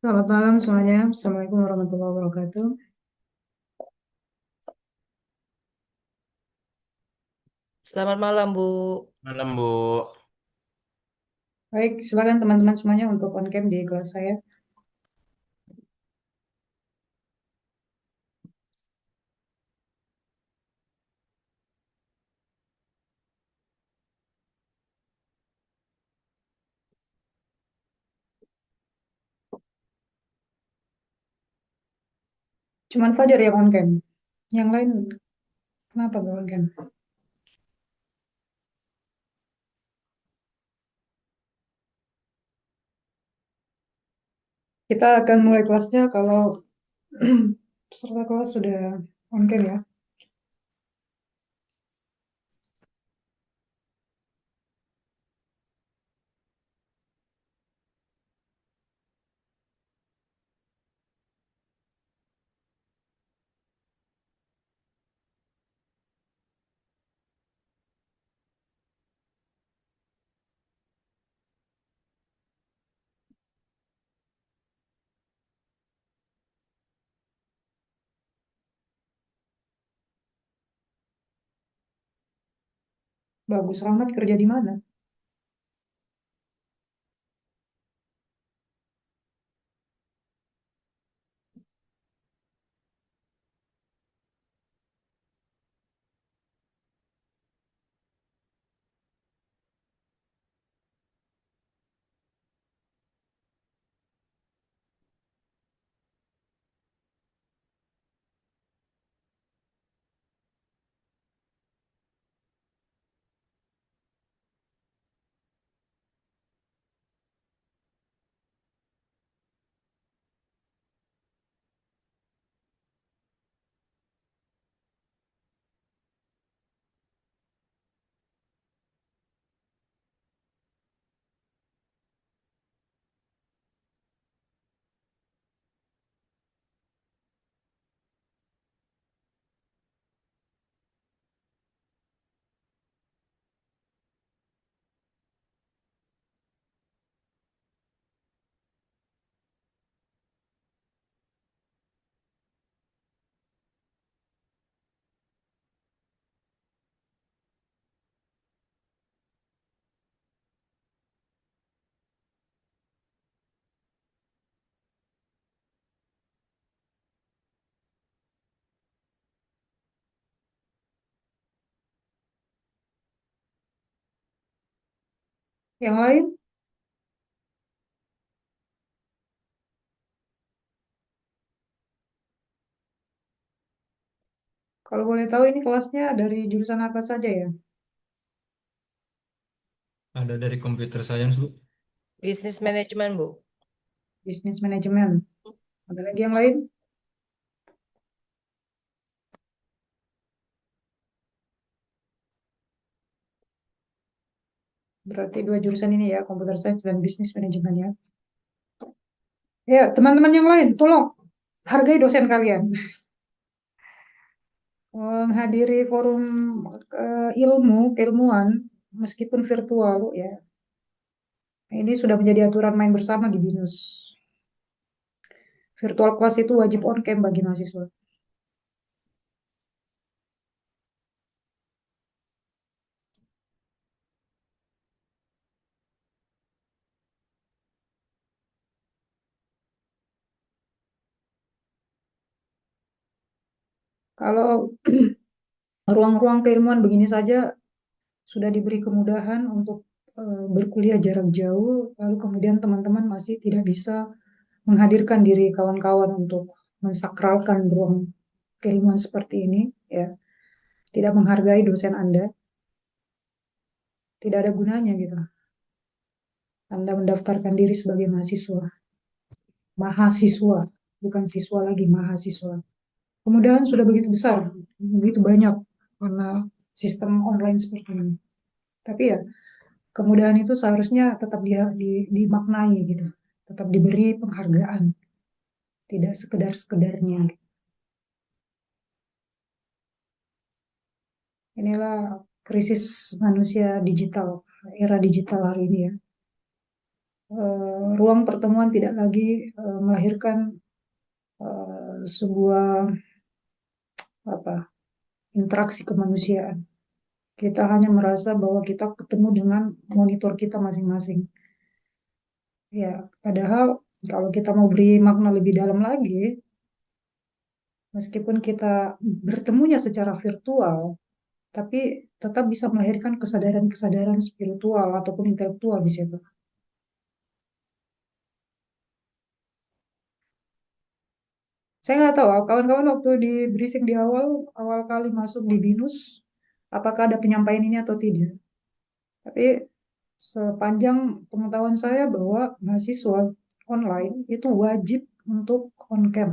Selamat malam semuanya. Assalamualaikum warahmatullahi wabarakatuh. Selamat malam, Bu. Malam, Bu. Baik, silakan teman-teman semuanya untuk on cam di kelas saya. Cuman Fajar yang on cam. Yang lain kenapa gak on cam? Kita akan mulai kelasnya kalau peserta kelas sudah on cam ya. Bagus, Rahmat kerja di mana? Yang lain, kalau boleh tahu ini kelasnya dari jurusan apa saja ya? Ada dari computer science, Bu. Bisnis manajemen, Bu. Bisnis manajemen. Ada lagi yang lain? Berarti dua jurusan ini ya, computer science dan bisnis manajemen ya. Ya, teman-teman yang lain, tolong hargai dosen kalian. Menghadiri forum ilmu, keilmuan, meskipun virtual ya. Ini sudah menjadi aturan main bersama di BINUS. Virtual class itu wajib on cam bagi mahasiswa. Kalau ruang-ruang keilmuan begini saja sudah diberi kemudahan untuk berkuliah jarak jauh, lalu kemudian teman-teman masih tidak bisa menghadirkan diri kawan-kawan untuk mensakralkan ruang keilmuan seperti ini, ya, tidak menghargai dosen Anda, tidak ada gunanya gitu. Anda mendaftarkan diri sebagai mahasiswa, mahasiswa, bukan siswa lagi, mahasiswa. Kemudahan sudah begitu besar, begitu banyak karena sistem online seperti ini. Tapi ya, kemudahan itu seharusnya tetap dimaknai gitu, tetap diberi penghargaan, tidak sekedar-sekedarnya. Inilah krisis manusia digital, era digital hari ini ya. ruang pertemuan tidak lagi melahirkan sebuah apa interaksi kemanusiaan. Kita hanya merasa bahwa kita ketemu dengan monitor kita masing-masing. Ya, padahal kalau kita mau beri makna lebih dalam lagi, meskipun kita bertemunya secara virtual, tapi tetap bisa melahirkan kesadaran-kesadaran spiritual ataupun intelektual di situ. Saya nggak tahu, kawan-kawan waktu di briefing di awal kali masuk di BINUS, apakah ada penyampaian ini atau tidak. Tapi sepanjang pengetahuan saya bahwa mahasiswa online itu wajib untuk on cam.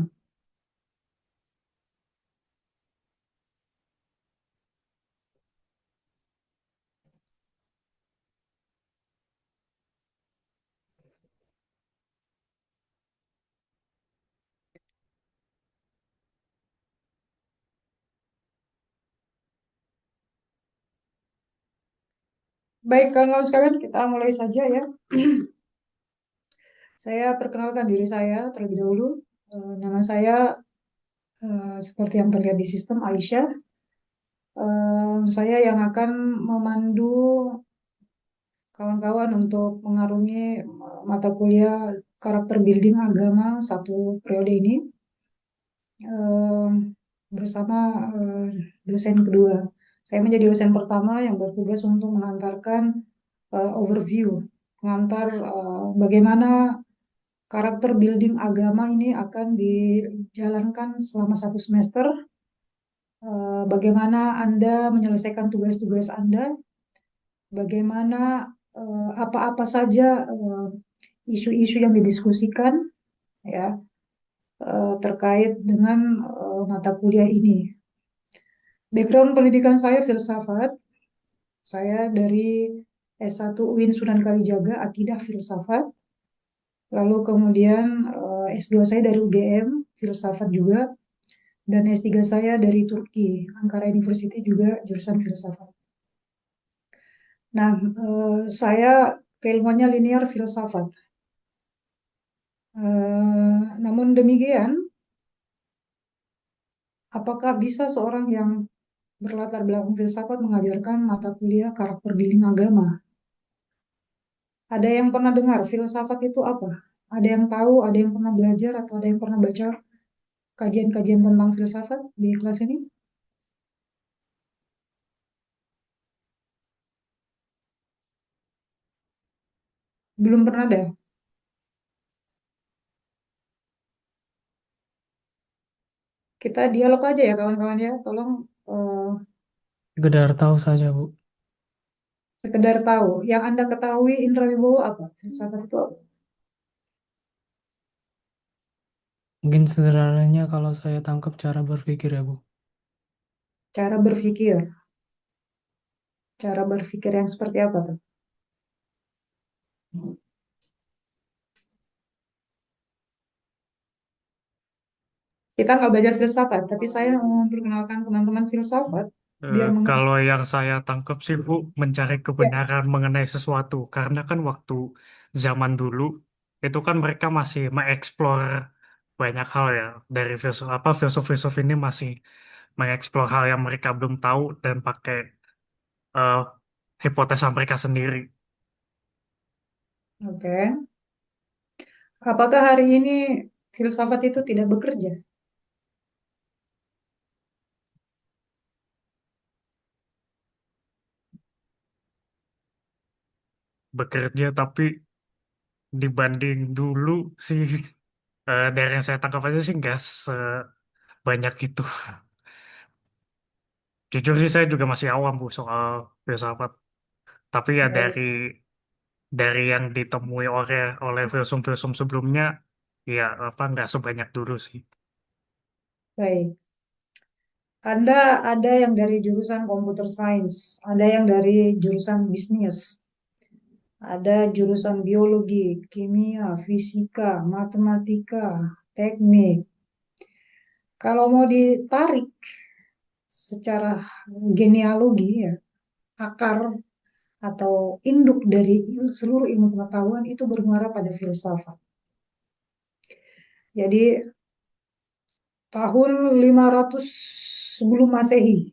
Baik, kawan-kawan sekalian, kita mulai saja ya. Saya perkenalkan diri saya terlebih dahulu. Nama saya seperti yang terlihat di sistem, Aisyah. Saya yang akan memandu kawan-kawan untuk mengarungi mata kuliah karakter building agama satu periode ini eh, bersama dosen kedua. Saya menjadi dosen pertama yang bertugas untuk mengantarkan overview, mengantar bagaimana karakter building agama ini akan dijalankan selama satu semester. Bagaimana Anda menyelesaikan tugas-tugas Anda, bagaimana apa-apa saja isu-isu yang didiskusikan ya terkait dengan mata kuliah ini. Background pendidikan saya filsafat. Saya dari S1 UIN Sunan Kalijaga, Akidah Filsafat. Lalu kemudian S2 saya dari UGM, filsafat juga. Dan S3 saya dari Turki, Ankara University juga jurusan filsafat. Nah, saya keilmuannya linear filsafat. Namun demikian, apakah bisa seorang yang berlatar belakang filsafat mengajarkan mata kuliah karakter building agama? Ada yang pernah dengar filsafat itu apa? Ada yang tahu, ada yang pernah belajar, atau ada yang pernah baca kajian-kajian tentang filsafat di kelas ini? Belum pernah ada. Kita dialog aja ya kawan-kawan ya. Tolong Sekedar tahu saja, Bu. sekedar tahu. Yang Anda ketahui Indra Wibowo apa? Filsafat itu apa? Mungkin sederhananya kalau saya tangkap cara berpikir ya, Bu. Cara berpikir. Cara berpikir yang seperti apa tuh? Kita nggak belajar filsafat, tapi saya mau memperkenalkan teman-teman filsafat biar mengerti. Kalau yang saya tangkap sih, Bu, mencari Ya, kebenaran mengenai sesuatu. Karena kan waktu zaman dulu, itu kan mereka masih mengeksplor banyak hal ya. Dari filsuf-filsuf ini masih mengeksplor hal yang mereka belum tahu dan pakai eh, hipotesa mereka sendiri. oke. Apakah hari ini filsafat itu tidak bekerja? Bekerja, tapi dibanding dulu sih, dari yang saya tangkap aja sih nggak sebanyak itu. Jujur sih saya juga masih awam Bu soal filsafat. Tapi ya Baik, dari yang ditemui oleh filsuf-filsuf sebelumnya, ya apa nggak sebanyak dulu sih. baik. Anda ada yang dari jurusan computer science, ada yang dari jurusan bisnis, ada jurusan biologi, kimia, fisika, matematika, teknik. Kalau mau ditarik secara genealogi ya, akar atau induk dari seluruh ilmu pengetahuan itu bermuara pada filsafat. Jadi tahun 500 sebelum Masehi,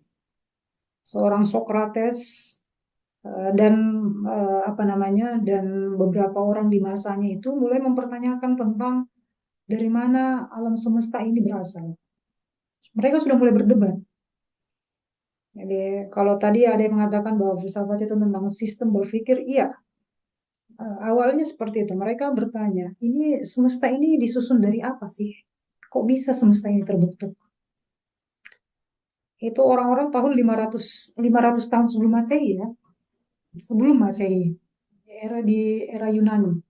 seorang Sokrates dan dan beberapa orang di masanya itu mulai mempertanyakan tentang dari mana alam semesta ini berasal. Mereka sudah mulai berdebat. Jadi kalau tadi ada yang mengatakan bahwa filsafat itu tentang sistem berpikir, iya. Awalnya seperti itu. Mereka bertanya, ini semesta ini disusun dari apa sih? Kok bisa semesta ini terbentuk? Itu orang-orang tahun 500 tahun sebelum Masehi ya. Sebelum Masehi, era Yunani.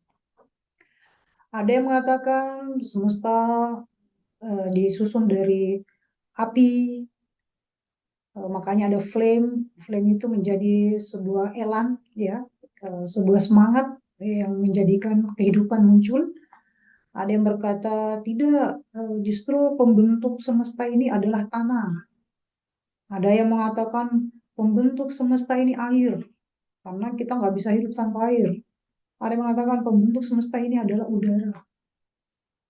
Ada yang mengatakan semesta disusun dari api, makanya ada flame. Flame itu menjadi sebuah elan, ya, sebuah semangat yang menjadikan kehidupan muncul. Ada yang berkata tidak, justru pembentuk semesta ini adalah tanah. Ada yang mengatakan pembentuk semesta ini air, karena kita nggak bisa hidup tanpa air. Ada yang mengatakan pembentuk semesta ini adalah udara.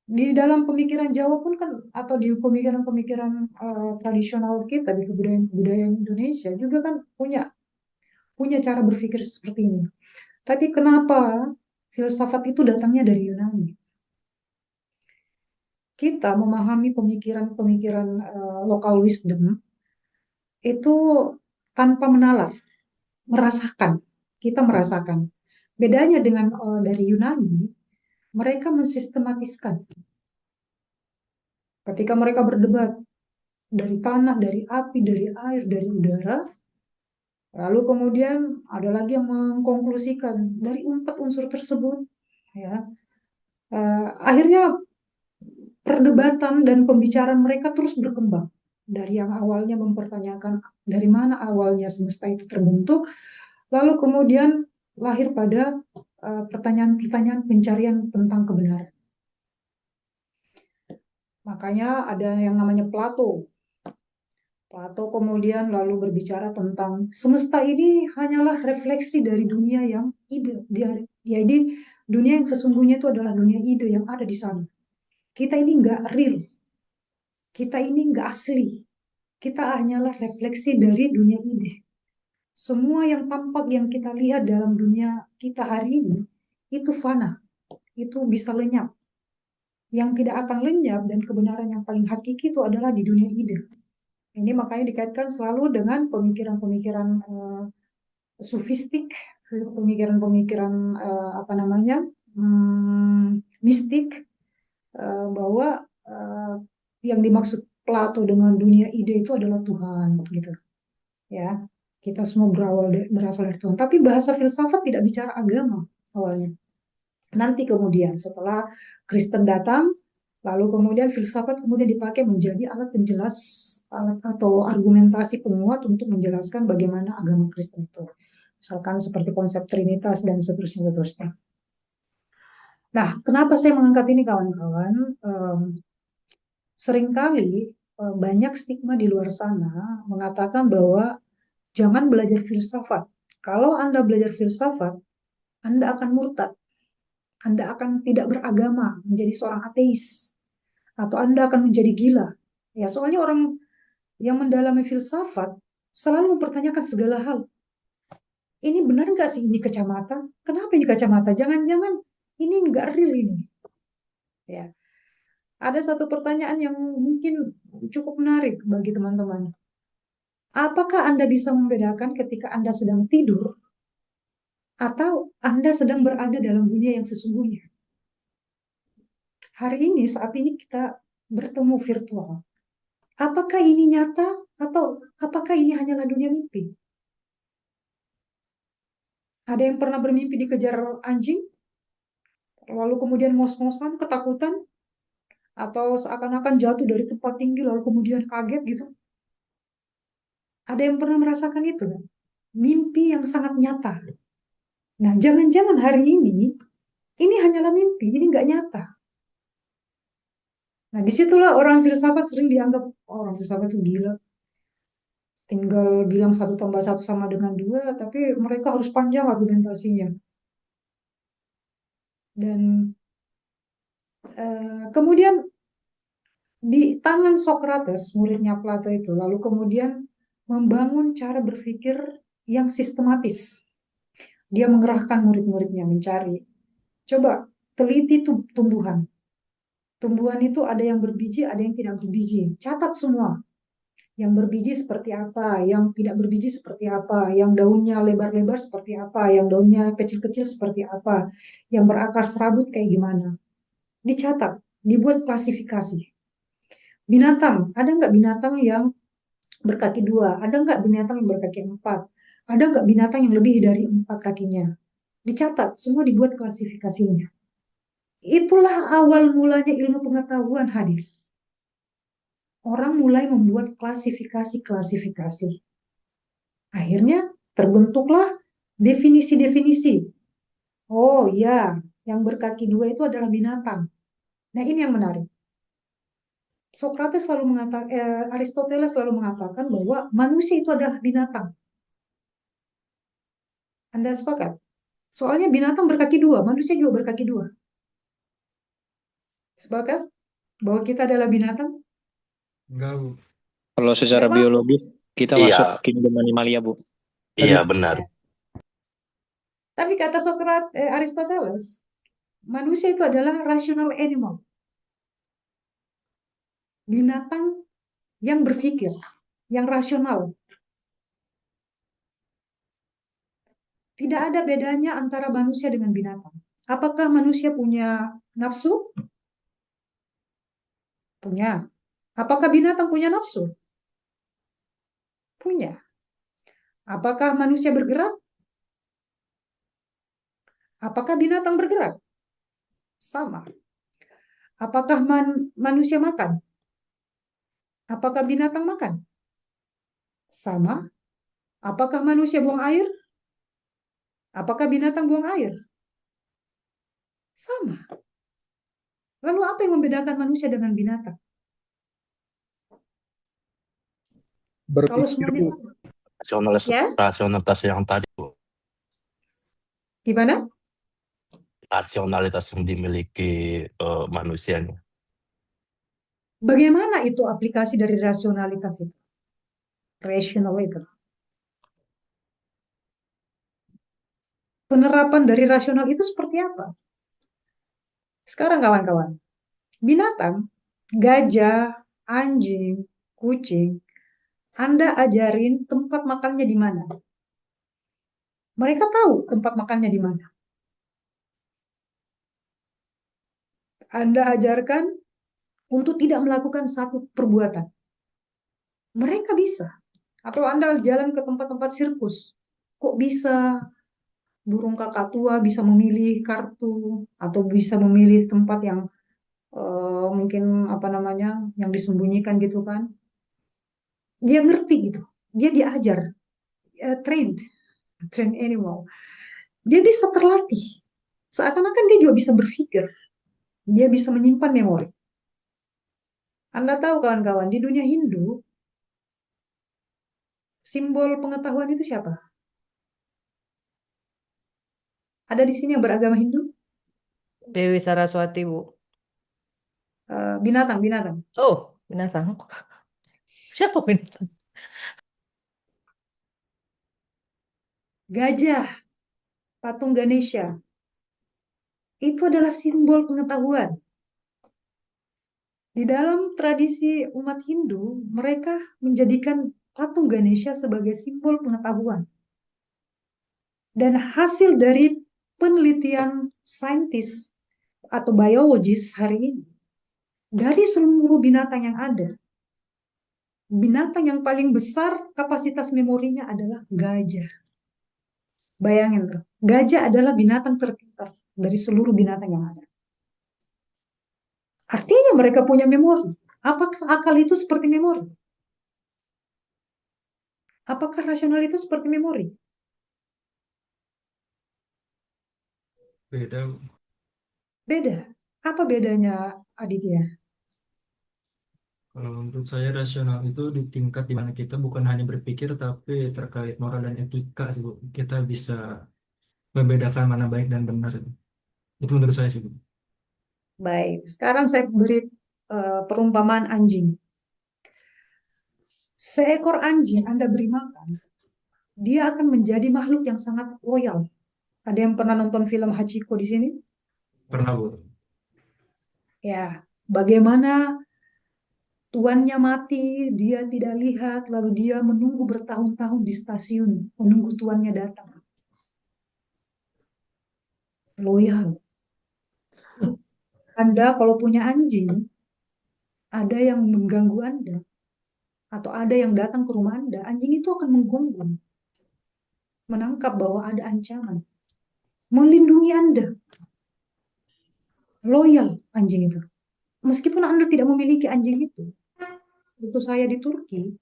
Di dalam pemikiran Jawa pun kan, atau di pemikiran-pemikiran tradisional kita, di kebudayaan Indonesia juga kan punya cara berpikir seperti ini. Tapi kenapa filsafat itu datangnya dari Yunani? Kita memahami pemikiran-pemikiran local wisdom itu tanpa menalar, merasakan. Kita merasakan. Bedanya dengan dari Yunani, mereka mensistematiskan. Ketika mereka berdebat dari tanah, dari api, dari air, dari udara, lalu kemudian ada lagi yang mengkonklusikan dari 4 unsur tersebut, ya, akhirnya perdebatan dan pembicaraan mereka terus berkembang. Dari yang awalnya mempertanyakan dari mana awalnya semesta itu terbentuk, lalu kemudian lahir pada pertanyaan-pertanyaan pencarian tentang kebenaran. Makanya ada yang namanya Plato. Plato kemudian lalu berbicara tentang semesta ini hanyalah refleksi dari dunia yang ide. Jadi dunia yang sesungguhnya itu adalah dunia ide yang ada di sana. Kita ini nggak real. Kita ini nggak asli. Kita hanyalah refleksi dari dunia ide. Semua yang tampak yang kita lihat dalam dunia kita hari ini, itu fana. Itu bisa lenyap. Yang tidak akan lenyap dan kebenaran yang paling hakiki itu adalah di dunia ide. Ini makanya dikaitkan selalu dengan pemikiran-pemikiran sufistik, pemikiran-pemikiran mistik, bahwa yang dimaksud Plato dengan dunia ide itu adalah Tuhan, gitu. Ya, kita semua berasal dari Tuhan. Tapi bahasa filsafat tidak bicara agama awalnya. Nanti kemudian setelah Kristen datang, lalu kemudian filsafat kemudian dipakai menjadi alat penjelas, alat atau argumentasi penguat untuk menjelaskan bagaimana agama Kristen itu. Misalkan seperti konsep Trinitas dan seterusnya. Nah, kenapa saya mengangkat ini kawan-kawan? Seringkali banyak stigma di luar sana mengatakan bahwa jangan belajar filsafat. Kalau Anda belajar filsafat, Anda akan murtad. Anda akan tidak beragama, menjadi seorang ateis. Atau Anda akan menjadi gila. Ya, soalnya orang yang mendalami filsafat selalu mempertanyakan segala hal. Ini benar nggak sih ini kacamata? Kenapa ini kacamata? Jangan-jangan ini nggak real ini. Ya. Ada satu pertanyaan yang mungkin cukup menarik bagi teman-teman. Apakah Anda bisa membedakan ketika Anda sedang tidur atau Anda sedang berada dalam dunia yang sesungguhnya? Hari ini, saat ini kita bertemu virtual. Apakah ini nyata atau apakah ini hanyalah dunia mimpi? Ada yang pernah bermimpi dikejar anjing, lalu kemudian ngos-ngosan, ketakutan, atau seakan-akan jatuh dari tempat tinggi, lalu kemudian kaget gitu? Ada yang pernah merasakan itu? Mimpi yang sangat nyata. Nah, jangan-jangan hari ini hanyalah mimpi, ini nggak nyata. Nah, disitulah orang filsafat sering dianggap orang filsafat itu gila. Tinggal bilang 1 tambah 1 sama dengan 2, tapi mereka harus panjang argumentasinya. Dan kemudian di tangan Socrates, muridnya Plato itu, lalu kemudian membangun cara berpikir yang sistematis. Dia mengerahkan murid-muridnya mencari. Coba teliti tumbuhan. Tumbuhan itu ada yang berbiji, ada yang tidak berbiji. Catat semua. Yang berbiji seperti apa, yang tidak berbiji seperti apa, yang daunnya lebar-lebar seperti apa, yang daunnya kecil-kecil seperti apa, yang berakar serabut kayak gimana. Dicatat, dibuat klasifikasi. Binatang, ada nggak binatang yang berkaki 2? Ada nggak binatang yang berkaki 4? Ada nggak binatang yang lebih dari 4 kakinya? Dicatat, semua dibuat klasifikasinya. Itulah awal mulanya ilmu pengetahuan hadir. Orang mulai membuat klasifikasi-klasifikasi. Akhirnya terbentuklah definisi-definisi. Oh ya, yang berkaki 2 itu adalah binatang. Nah ini yang menarik. Socrates selalu mengatakan, Aristoteles selalu mengatakan bahwa manusia itu adalah binatang. Anda sepakat? Soalnya binatang berkaki 2, manusia juga berkaki 2. Sepakat bahwa kita adalah binatang? Enggak, Bu. Kalau secara Memang, biologis kita Iya, masuk kingdom animalia, Bu. iya benar. tapi kata Aristoteles, manusia itu adalah rational animal. Binatang yang berpikir, yang rasional. Tidak ada bedanya antara manusia dengan binatang. Apakah manusia punya nafsu? Punya. Apakah binatang punya nafsu? Punya. Apakah manusia bergerak? Apakah binatang bergerak? Sama. Apakah manusia makan? Apakah binatang makan? Sama. Apakah manusia buang air? Apakah binatang buang air? Sama. Lalu apa yang membedakan manusia dengan binatang? Kalau Berpikir, semuanya Bu. sama. Rasionalitas, Ya, rasionalitas yang tadi, Bu. gimana? Rasionalitas yang dimiliki manusianya. Bagaimana itu aplikasi dari rasionalitas itu? Rational itu. Penerapan dari rasional itu seperti apa? Sekarang kawan-kawan, binatang, gajah, anjing, kucing, Anda ajarin tempat makannya di mana. Mereka tahu tempat makannya di mana. Anda ajarkan untuk tidak melakukan satu perbuatan. Mereka bisa. Atau Anda jalan ke tempat-tempat sirkus. Kok bisa burung kakatua bisa memilih kartu atau bisa memilih tempat yang mungkin apa namanya yang disembunyikan gitu kan? Dia ngerti gitu. Dia diajar, trained animal. Dia bisa terlatih. Seakan-akan dia juga bisa berpikir. Dia bisa menyimpan memori. Anda tahu kawan-kawan, di dunia Hindu, simbol pengetahuan itu siapa? Ada di sini yang beragama Hindu? Dewi Saraswati, Bu. Binatang, binatang. Oh, binatang. Siapa binatang? Gajah, patung Ganesha. Itu adalah simbol pengetahuan. Di dalam tradisi umat Hindu, mereka menjadikan patung Ganesha sebagai simbol pengetahuan. Dan hasil dari penelitian saintis atau biologis hari ini, dari seluruh binatang yang ada, binatang yang paling besar kapasitas memorinya adalah gajah. Bayangin tuh, gajah adalah binatang terpintar dari seluruh binatang yang ada. Artinya mereka punya memori. Apakah akal itu seperti memori? Apakah rasional itu seperti memori? Beda, Bu. Beda. Apa bedanya, Aditya? Kalau menurut saya rasional itu di tingkat di mana kita bukan hanya berpikir tapi terkait moral dan etika sih, Bu. Kita bisa membedakan mana baik dan benar. Itu menurut saya sih, Bu. Baik, sekarang saya beri perumpamaan anjing. Seekor anjing Anda beri makan, dia akan menjadi makhluk yang sangat loyal. Ada yang pernah nonton film Hachiko di sini? Pernah, Bu. Ya, bagaimana tuannya mati, dia tidak lihat, lalu dia menunggu bertahun-tahun di stasiun, menunggu tuannya datang. Loyal. Anda kalau punya anjing, ada yang mengganggu Anda, atau ada yang datang ke rumah Anda, anjing itu akan menggonggong, menangkap bahwa ada ancaman, melindungi Anda. Loyal anjing itu. Meskipun Anda tidak memiliki anjing itu. Waktu saya di Turki,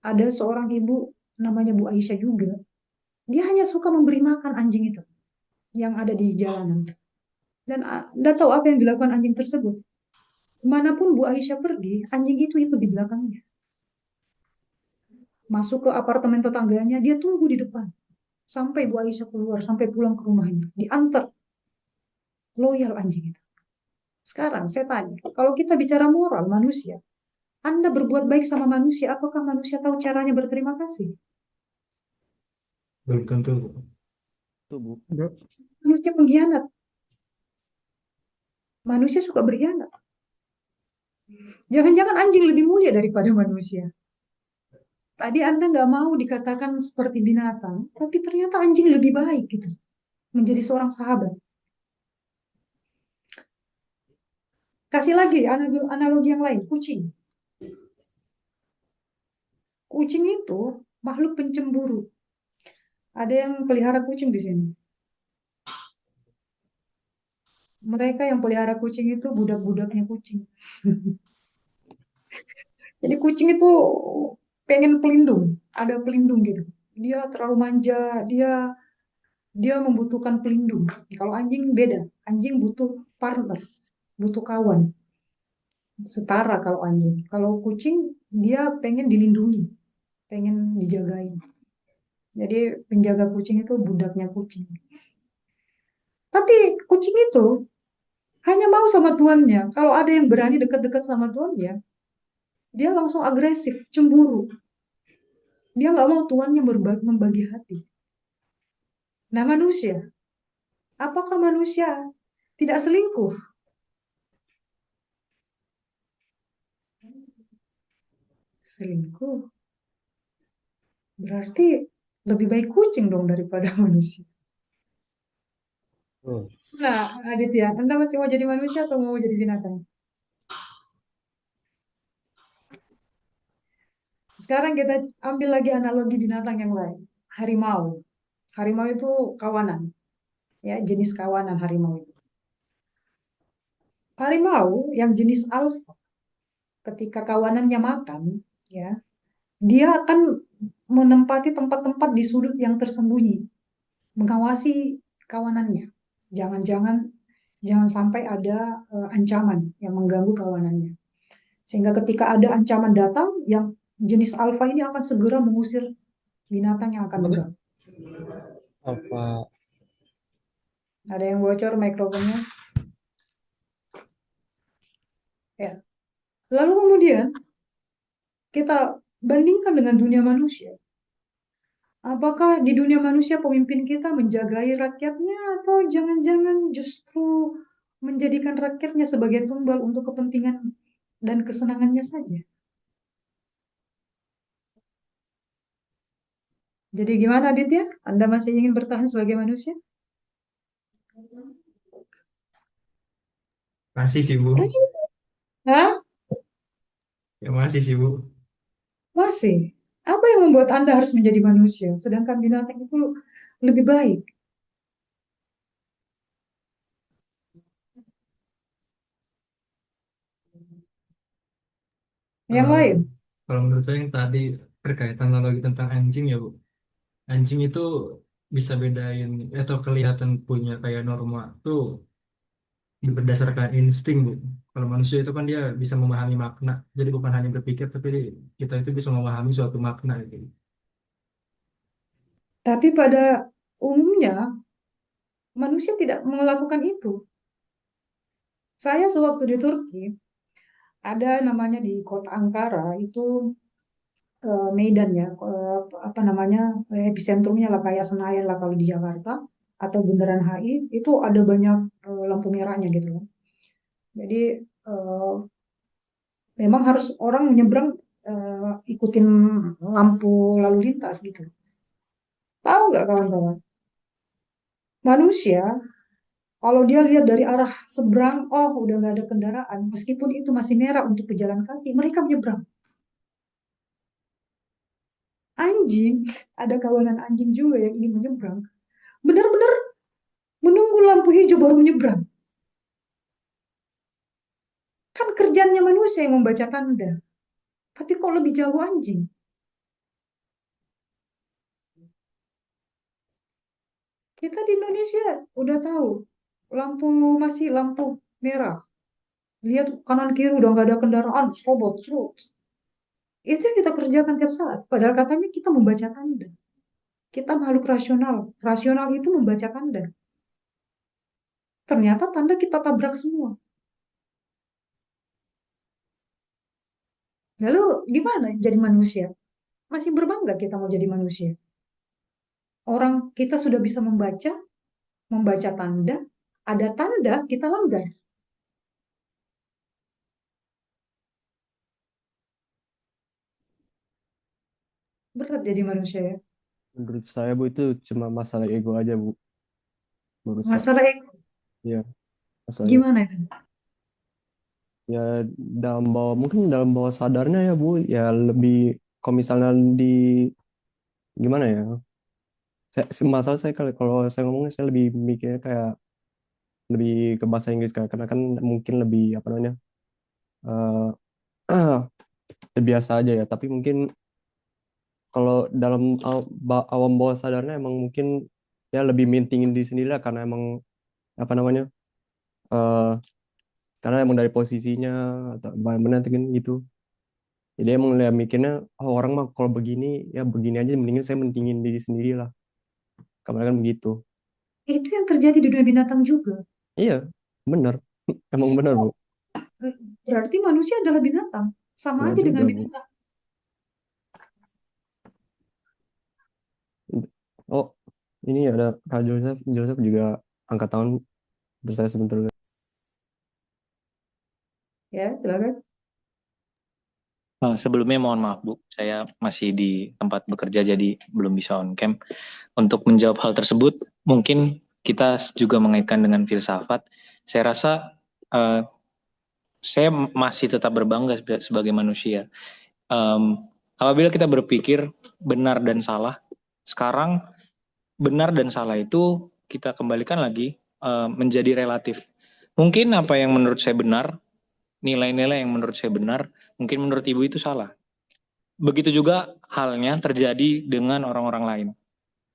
ada seorang ibu namanya Bu Aisyah juga. Dia hanya suka memberi makan anjing itu yang ada di jalanan. Dan Anda tahu apa yang dilakukan anjing tersebut? Kemanapun Bu Aisyah pergi, anjing itu ikut di belakangnya. Masuk ke apartemen tetangganya, dia tunggu di depan. Sampai Bu Aisyah keluar, sampai pulang ke rumahnya. Diantar. Loyal anjing itu. Sekarang saya tanya, kalau kita bicara moral manusia, Anda berbuat baik sama manusia, apakah manusia tahu caranya berterima kasih? Belum tentu, Bu. Tuh, Bu. Manusia pengkhianat. Manusia suka berkhianat. Jangan-jangan anjing lebih mulia daripada manusia. Tadi Anda nggak mau dikatakan seperti binatang, tapi ternyata anjing lebih baik gitu. Menjadi seorang sahabat. Kasih lagi analogi yang lain, kucing. Kucing itu makhluk pencemburu. Ada yang pelihara kucing di sini. Mereka yang pelihara kucing itu budak-budaknya kucing. Jadi kucing itu pengen pelindung, ada pelindung gitu. Dia terlalu manja, dia membutuhkan pelindung. Kalau anjing beda, anjing butuh partner, butuh kawan. Setara kalau anjing. Kalau kucing dia pengen dilindungi, pengen dijagain. Jadi penjaga kucing itu budaknya kucing. Tapi kucing itu hanya mau sama tuannya. Kalau ada yang berani dekat-dekat sama tuannya, dia langsung agresif, cemburu. Dia nggak mau tuannya membagi hati. Nah manusia, apakah manusia tidak selingkuh? Selingkuh. Berarti lebih baik kucing dong daripada manusia. Nah, Aditya, Anda masih mau jadi manusia atau mau jadi binatang? Sekarang kita ambil lagi analogi binatang yang lain. Harimau. Harimau itu kawanan. Ya, jenis kawanan harimau itu. Harimau yang jenis alfa, ketika kawanannya makan, ya, dia akan menempati tempat-tempat di sudut yang tersembunyi, mengawasi kawanannya. Jangan sampai ada ancaman yang mengganggu kawanannya. Sehingga ketika ada ancaman datang, yang jenis alfa ini akan segera mengusir binatang yang akan mengganggu. Alfa. Ada yang bocor mikrofonnya? Ya. Lalu kemudian kita bandingkan dengan dunia manusia. Apakah di dunia manusia pemimpin kita menjagai rakyatnya atau jangan-jangan justru menjadikan rakyatnya sebagai tumbal untuk kepentingan dan kesenangannya saja? Jadi gimana Aditya? Anda masih ingin bertahan sebagai manusia? Masih sih, Bu. Hah? Ya masih sih, Bu. Masih. Apa yang membuat Anda harus menjadi manusia, sedangkan binatang itu lebih baik? Yang Eh, lain? Kalau menurut saya yang tadi terkait analogi tentang anjing ya, Bu. Anjing itu bisa bedain atau kelihatan punya kayak norma tuh berdasarkan insting, Bu. Kalau manusia itu kan dia bisa memahami makna. Jadi bukan hanya berpikir, tapi kita itu bisa memahami suatu makna gitu. Tapi pada umumnya manusia tidak melakukan itu. Saya sewaktu di Turki, ada namanya di kota Ankara, itu Medan ya, apa namanya, epicentrumnya lah kayak Senayan lah kalau di Jakarta, atau Bundaran HI, itu ada banyak lampu merahnya gitu loh. Jadi eh, memang harus orang menyeberang ikutin lampu lalu lintas gitu. Tahu nggak kawan-kawan? Manusia kalau dia lihat dari arah seberang, oh udah nggak ada kendaraan, meskipun itu masih merah untuk pejalan kaki, mereka menyeberang. Anjing, ada kawanan anjing juga yang ingin menyeberang. Benar-benar menunggu lampu hijau baru menyeberang. Kan kerjanya manusia yang membaca tanda. Tapi kok lebih jauh anjing? Kita di Indonesia udah tahu, lampu masih lampu merah. Lihat kanan kiri udah nggak ada kendaraan, serobot, serobot. Itu yang kita kerjakan tiap saat. Padahal katanya kita membaca tanda. Kita makhluk rasional. Rasional itu membaca tanda. Ternyata tanda kita tabrak semua. Lalu gimana jadi manusia? Masih berbangga kita mau jadi manusia. Orang kita sudah bisa membaca tanda, ada tanda kita langgar. Berat jadi manusia ya. menurut saya Bu itu cuma masalah ego aja Bu. Menurut saya, Masalah ego, ya masalah ego. gimana itu? Ya mungkin dalam bawah sadarnya ya Bu, ya lebih kalau misalnya di gimana ya? Masalah saya kalau saya ngomongnya saya lebih mikirnya kayak lebih ke bahasa Inggris karena kan mungkin lebih apa namanya? eh terbiasa aja ya, tapi mungkin kalau dalam awam bawah sadarnya emang mungkin ya lebih mintingin diri sendiri lah karena emang apa namanya eh karena emang dari posisinya atau benar kan gitu, jadi emang ya mikirnya oh orang mah kalau begini ya begini aja, mendingan saya mentingin diri sendiri lah, karena kan begitu. Itu yang terjadi di dunia binatang juga. Iya bener. Emang bener Bu. Berarti manusia adalah binatang. Sama Ya aja dengan juga Bu. binatang. Oh ini ada Kak Joseph, Joseph juga angkat tangan, terus saya sebentar dulu. Ya, silakan. Sebelumnya mohon maaf Bu, saya masih di tempat bekerja jadi belum bisa on cam. Untuk menjawab hal tersebut, mungkin kita juga mengaitkan dengan filsafat. Saya rasa saya masih tetap berbangga sebagai manusia. Apabila kita berpikir benar dan salah, sekarang benar dan salah itu kita kembalikan lagi menjadi relatif. Mungkin apa yang menurut saya benar, nilai-nilai yang menurut saya benar, mungkin menurut Ibu itu salah. Begitu juga halnya terjadi dengan orang-orang lain.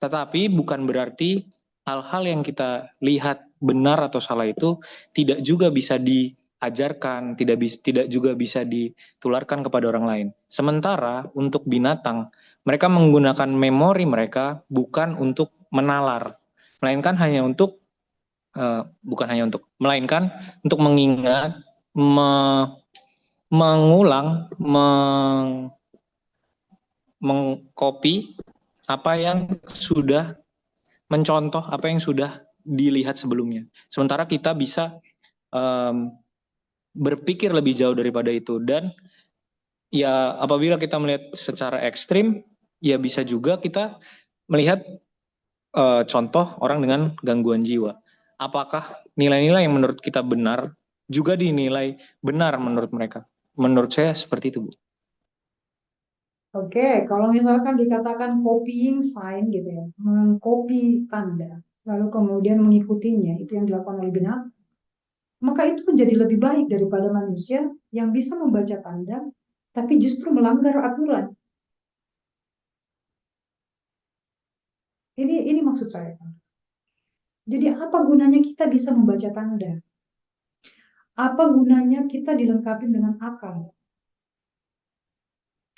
Tetapi bukan berarti hal-hal yang kita lihat benar atau salah itu tidak juga bisa diajarkan, tidak juga bisa ditularkan kepada orang lain. Sementara untuk binatang, mereka menggunakan memori mereka bukan untuk menalar, melainkan hanya untuk melainkan untuk mengingat, mengulang, mengcopy apa yang sudah mencontoh apa yang sudah dilihat sebelumnya. Sementara kita bisa berpikir lebih jauh daripada itu, dan ya apabila kita melihat secara ekstrim, ya bisa juga kita melihat contoh orang dengan gangguan jiwa. Apakah nilai-nilai yang menurut kita benar juga dinilai benar menurut mereka? Menurut saya seperti itu, Bu. Oke, kalau misalkan dikatakan copying sign gitu ya, mengcopy tanda, lalu kemudian mengikutinya, itu yang dilakukan oleh binatang, maka itu menjadi lebih baik daripada manusia yang bisa membaca tanda, tapi justru melanggar aturan. Ini maksud saya. Jadi apa gunanya kita bisa membaca tanda? Apa gunanya kita dilengkapi dengan akal?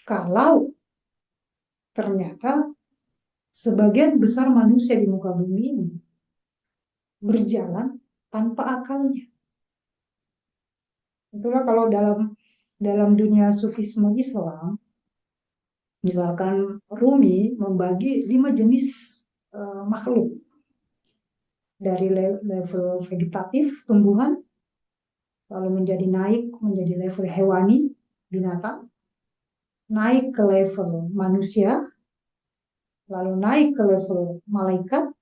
Kalau ternyata sebagian besar manusia di muka bumi ini berjalan tanpa akalnya. Itulah kalau dalam dunia sufisme Islam, misalkan Rumi membagi 5 jenis makhluk dari level vegetatif tumbuhan, lalu naik menjadi level hewani binatang, naik ke level manusia, lalu naik ke level malaikat,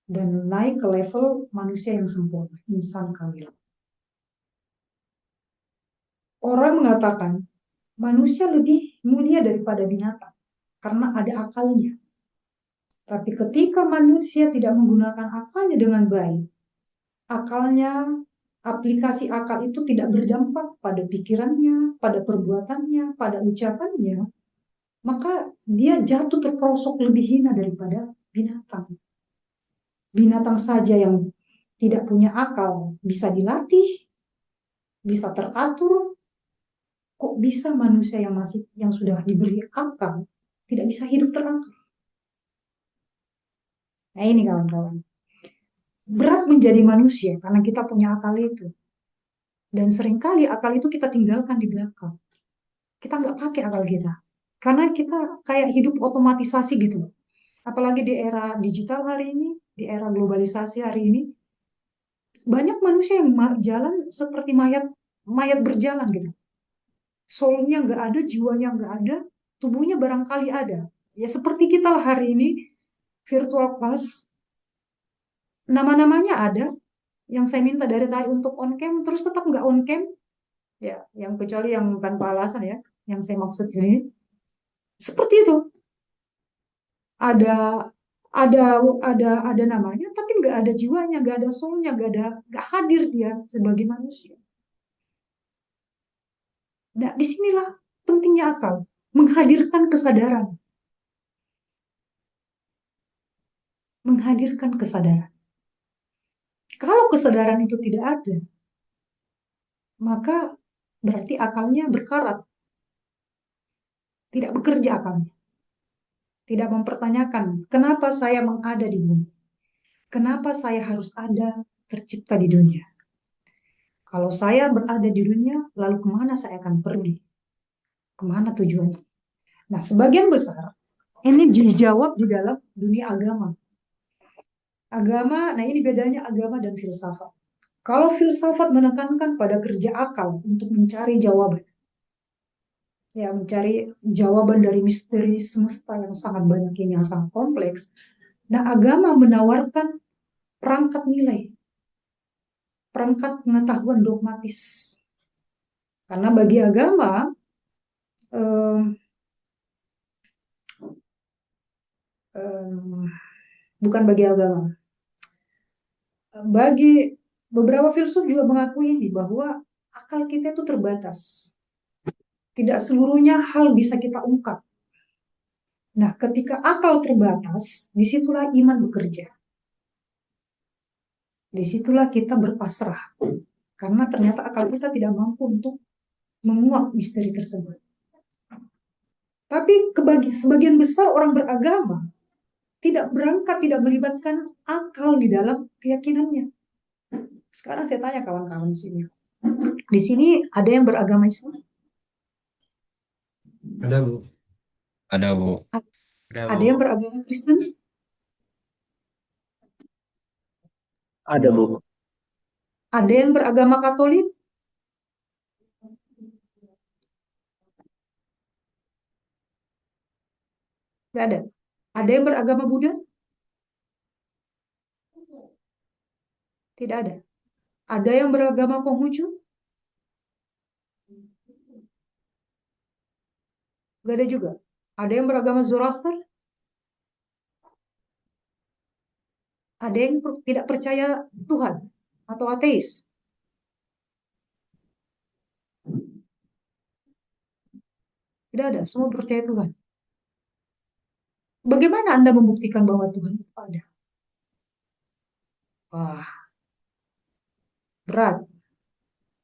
dan naik ke level manusia yang sempurna, insan kamil. Orang mengatakan manusia lebih mulia daripada binatang karena ada akalnya. Tapi ketika manusia tidak menggunakan akalnya dengan baik, akalnya, aplikasi akal itu tidak berdampak pada pikirannya, pada perbuatannya, pada ucapannya, maka dia jatuh terperosok lebih hina daripada binatang. Binatang saja yang tidak punya akal bisa dilatih, bisa teratur, kok bisa manusia yang sudah diberi akal tidak bisa hidup teratur? Nah ini kawan-kawan, berat menjadi manusia karena kita punya akal itu. Dan seringkali akal itu kita tinggalkan di belakang. Kita nggak pakai akal kita. Karena kita kayak hidup otomatisasi gitu. Apalagi di era digital hari ini, di era globalisasi hari ini, banyak manusia yang jalan seperti mayat berjalan gitu. Soulnya nggak ada, jiwanya nggak ada, tubuhnya barangkali ada. Ya seperti kita lah hari ini, virtual class, nama-namanya ada, yang saya minta dari tadi untuk on cam, terus tetap nggak on cam, ya, yang kecuali yang tanpa alasan ya, yang saya maksud sini, seperti itu. Ada ada ada namanya, tapi nggak ada jiwanya, nggak ada soulnya, nggak hadir dia sebagai manusia. Nah, disinilah pentingnya akal, menghadirkan kesadaran, menghadirkan kesadaran. Kalau kesadaran itu tidak ada, maka berarti akalnya berkarat, tidak bekerja akalnya, tidak mempertanyakan kenapa saya mengada di bumi, kenapa saya harus ada tercipta di dunia. Kalau saya berada di dunia, lalu kemana saya akan pergi? Kemana tujuannya? Nah, sebagian besar ini dijawab di dalam dunia agama. Agama, nah ini bedanya agama dan filsafat. Kalau filsafat menekankan pada kerja akal untuk mencari jawaban, ya mencari jawaban dari misteri semesta yang sangat banyak ini, yang sangat kompleks. Nah, agama menawarkan perangkat nilai, perangkat pengetahuan dogmatis. Karena bagi agama, bukan bagi agama, bagi beberapa filsuf juga mengakui ini bahwa akal kita itu terbatas. Tidak seluruhnya hal bisa kita ungkap. Nah, ketika akal terbatas, disitulah iman bekerja. Disitulah kita berpasrah. Karena ternyata akal kita tidak mampu untuk menguak misteri tersebut. Tapi sebagian besar orang beragama tidak berangkat, tidak melibatkan akal di dalam keyakinannya. Sekarang saya tanya kawan-kawan di sini. Di sini ada yang beragama Islam? Ada, Bu. Ada, Bu. Ada yang beragama Kristen? Ada, Bu. Ada yang beragama Katolik? Tidak ada. Ada yang beragama Buddha? Tidak ada. Ada yang beragama Konghucu? Tidak ada juga. Ada yang beragama Zoroaster? Ada yang tidak percaya Tuhan atau ateis? Tidak ada. Semua percaya Tuhan. Bagaimana Anda membuktikan bahwa Tuhan itu ada? Wah, berat.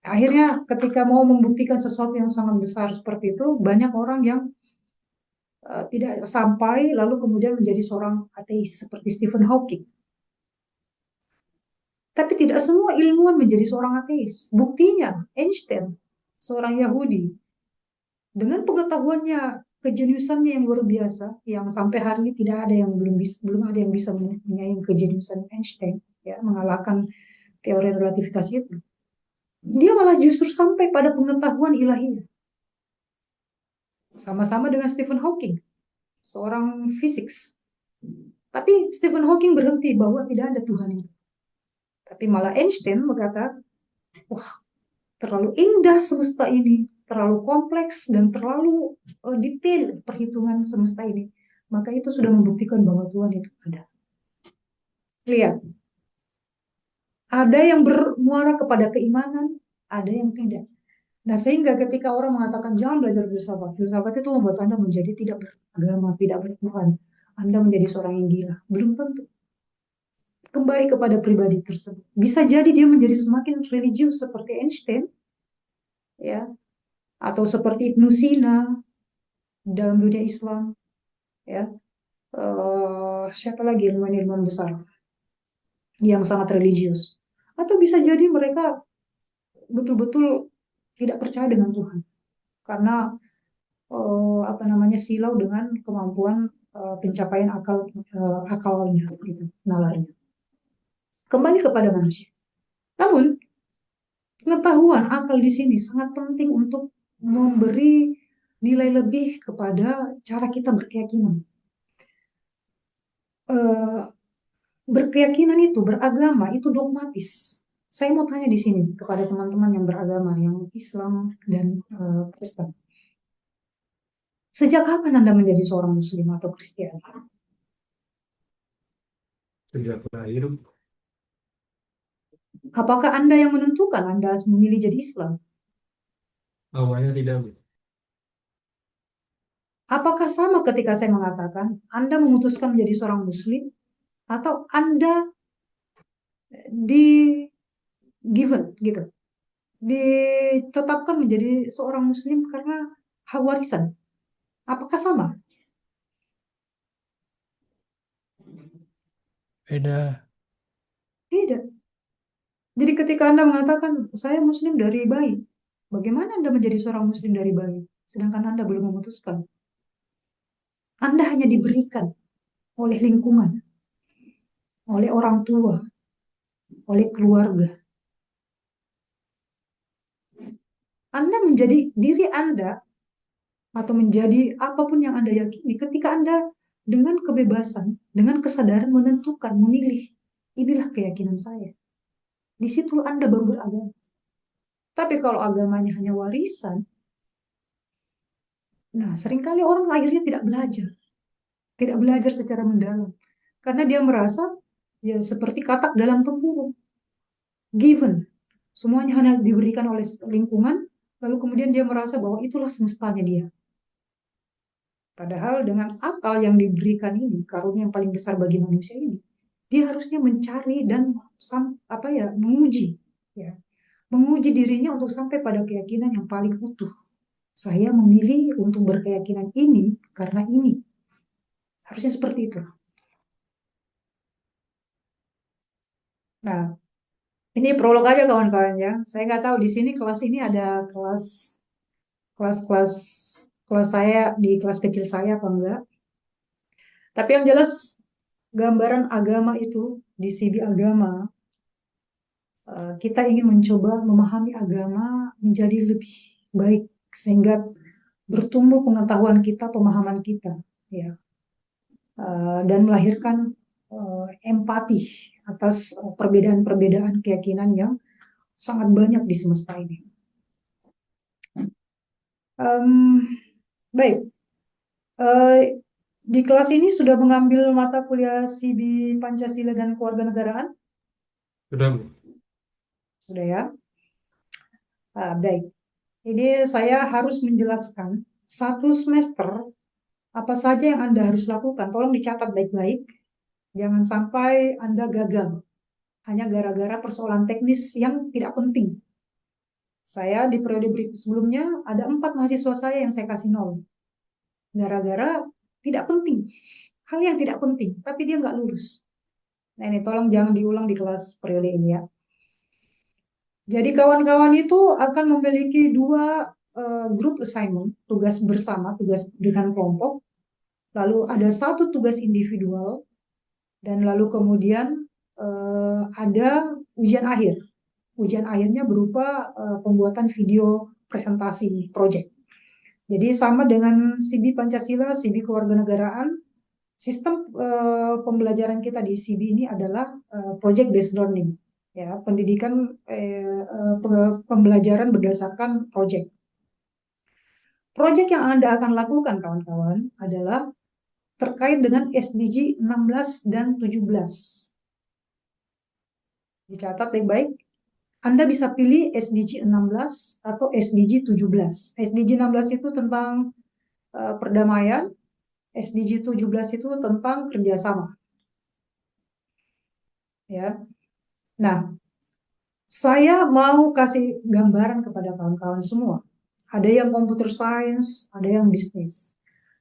Akhirnya ketika mau membuktikan sesuatu yang sangat besar seperti itu, banyak orang yang tidak sampai lalu kemudian menjadi seorang ateis seperti Stephen Hawking. Tapi tidak semua ilmuwan menjadi seorang ateis. Buktinya, Einstein, seorang Yahudi, dengan pengetahuannya, kejeniusannya yang luar biasa, yang sampai hari ini tidak ada yang belum ada yang bisa menyaingi kejeniusan Einstein, ya, mengalahkan teori relativitas itu. Dia malah justru sampai pada pengetahuan ilahi. Sama-sama dengan Stephen Hawking, seorang fisik. Tapi Stephen Hawking berhenti bahwa tidak ada Tuhan itu. Tapi malah Einstein berkata, wah, terlalu indah semesta ini, terlalu kompleks dan terlalu detail perhitungan semesta ini. Maka itu sudah membuktikan bahwa Tuhan itu ada. Lihat, ada yang bermuara kepada keimanan, ada yang tidak. Nah, sehingga ketika orang mengatakan jangan belajar filsafat, filsafat itu membuat Anda menjadi tidak beragama, tidak bertuhan. Anda menjadi seorang yang gila. Belum tentu. Kembali kepada pribadi tersebut. Bisa jadi dia menjadi semakin religius seperti Einstein, ya, atau seperti Ibnu Sina dalam dunia Islam, ya. Siapa lagi ilmuwan-ilmuwan besar yang sangat religius? Atau bisa jadi mereka betul-betul tidak percaya dengan Tuhan karena silau dengan kemampuan pencapaian akalnya, gitu, nalarnya. Kembali kepada manusia. Namun pengetahuan akal di sini sangat penting untuk memberi nilai lebih kepada cara kita berkeyakinan. Berkeyakinan itu, beragama itu dogmatis. Saya mau tanya di sini kepada teman-teman yang beragama, yang Islam dan Kristen. Sejak kapan Anda menjadi seorang Muslim atau Kristen? Sejak lahir. Apakah Anda yang menentukan Anda memilih jadi Islam? Awalnya tidak, Bu. Apakah sama ketika saya mengatakan Anda memutuskan menjadi seorang Muslim atau Anda di given gitu, ditetapkan menjadi seorang Muslim karena hak warisan? Apakah sama? Beda. Tidak. Jadi ketika Anda mengatakan saya Muslim dari bayi, bagaimana Anda menjadi seorang Muslim dari bayi sedangkan Anda belum memutuskan? Anda hanya diberikan oleh lingkungan, oleh orang tua, oleh keluarga. Anda menjadi diri Anda atau menjadi apapun yang Anda yakini ketika Anda dengan kebebasan, dengan kesadaran menentukan, memilih, inilah keyakinan saya. Di situ Anda baru beragama. Tapi kalau agamanya hanya warisan, nah seringkali orang akhirnya tidak belajar secara mendalam. Karena dia merasa ya seperti katak dalam tempurung. Given. Semuanya hanya diberikan oleh lingkungan, lalu kemudian dia merasa bahwa itulah semestanya dia. Padahal dengan akal yang diberikan ini, karunia yang paling besar bagi manusia ini, dia harusnya mencari dan menguji, ya, menguji dirinya untuk sampai pada keyakinan yang paling utuh. Saya memilih untuk berkeyakinan ini karena ini. Harusnya seperti itu. Nah, ini prolog aja kawan-kawan ya. Saya nggak tahu di sini kelas ini ada kelas saya di kelas kecil saya apa enggak. Tapi yang jelas gambaran agama itu di CB agama, kita ingin mencoba memahami agama menjadi lebih baik sehingga bertumbuh pengetahuan kita, pemahaman kita, ya, dan melahirkan empati atas perbedaan-perbedaan keyakinan yang sangat banyak di semesta ini. Baik, di kelas ini sudah mengambil mata kuliah CB Pancasila dan Kewarganegaraan? Sudah, Bu. Sudah ya? Baik. Jadi saya harus menjelaskan satu semester apa saja yang Anda harus lakukan. Tolong dicatat baik-baik. Jangan sampai Anda gagal hanya gara-gara persoalan teknis yang tidak penting. Saya di periode berikut sebelumnya ada 4 mahasiswa saya yang saya kasih 0. Gara-gara tidak penting. Hal yang tidak penting, tapi dia nggak lulus. Nah ini tolong jangan diulang di kelas periode ini ya. Jadi kawan-kawan itu akan memiliki 2 group assignment, tugas bersama, tugas dengan kelompok. Lalu ada 1 tugas individual, dan lalu kemudian ada ujian akhir. Ujian akhirnya berupa pembuatan video presentasi project. Jadi sama dengan CB Pancasila, CB Kewarganegaraan, sistem pembelajaran kita di CB ini adalah project based learning, ya, pendidikan pembelajaran berdasarkan project. Project yang Anda akan lakukan kawan-kawan adalah terkait dengan SDG 16 dan 17. Dicatat baik-baik. Anda bisa pilih SDG 16 atau SDG 17. SDG 16 itu tentang perdamaian, SDG 17 itu tentang kerjasama. Ya. Nah, saya mau kasih gambaran kepada kawan-kawan semua. Ada yang computer science, ada yang bisnis.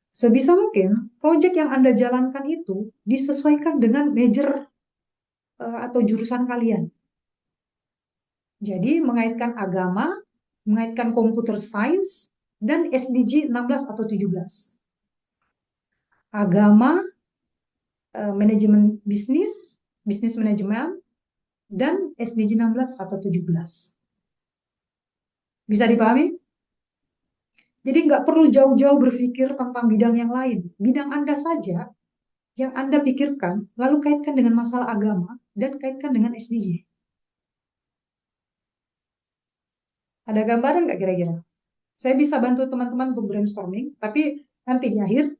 Sebisa mungkin, proyek yang Anda jalankan itu disesuaikan dengan major atau jurusan kalian. Jadi mengaitkan agama, mengaitkan computer science, dan SDG 16 atau 17. Agama, manajemen bisnis, bisnis manajemen, dan SDG 16 atau 17. Bisa dipahami? Jadi nggak perlu jauh-jauh berpikir tentang bidang yang lain. Bidang Anda saja yang Anda pikirkan, lalu kaitkan dengan masalah agama, dan kaitkan dengan SDG. Ada gambaran nggak kira-kira? Saya bisa bantu teman-teman untuk brainstorming, tapi nanti di akhir,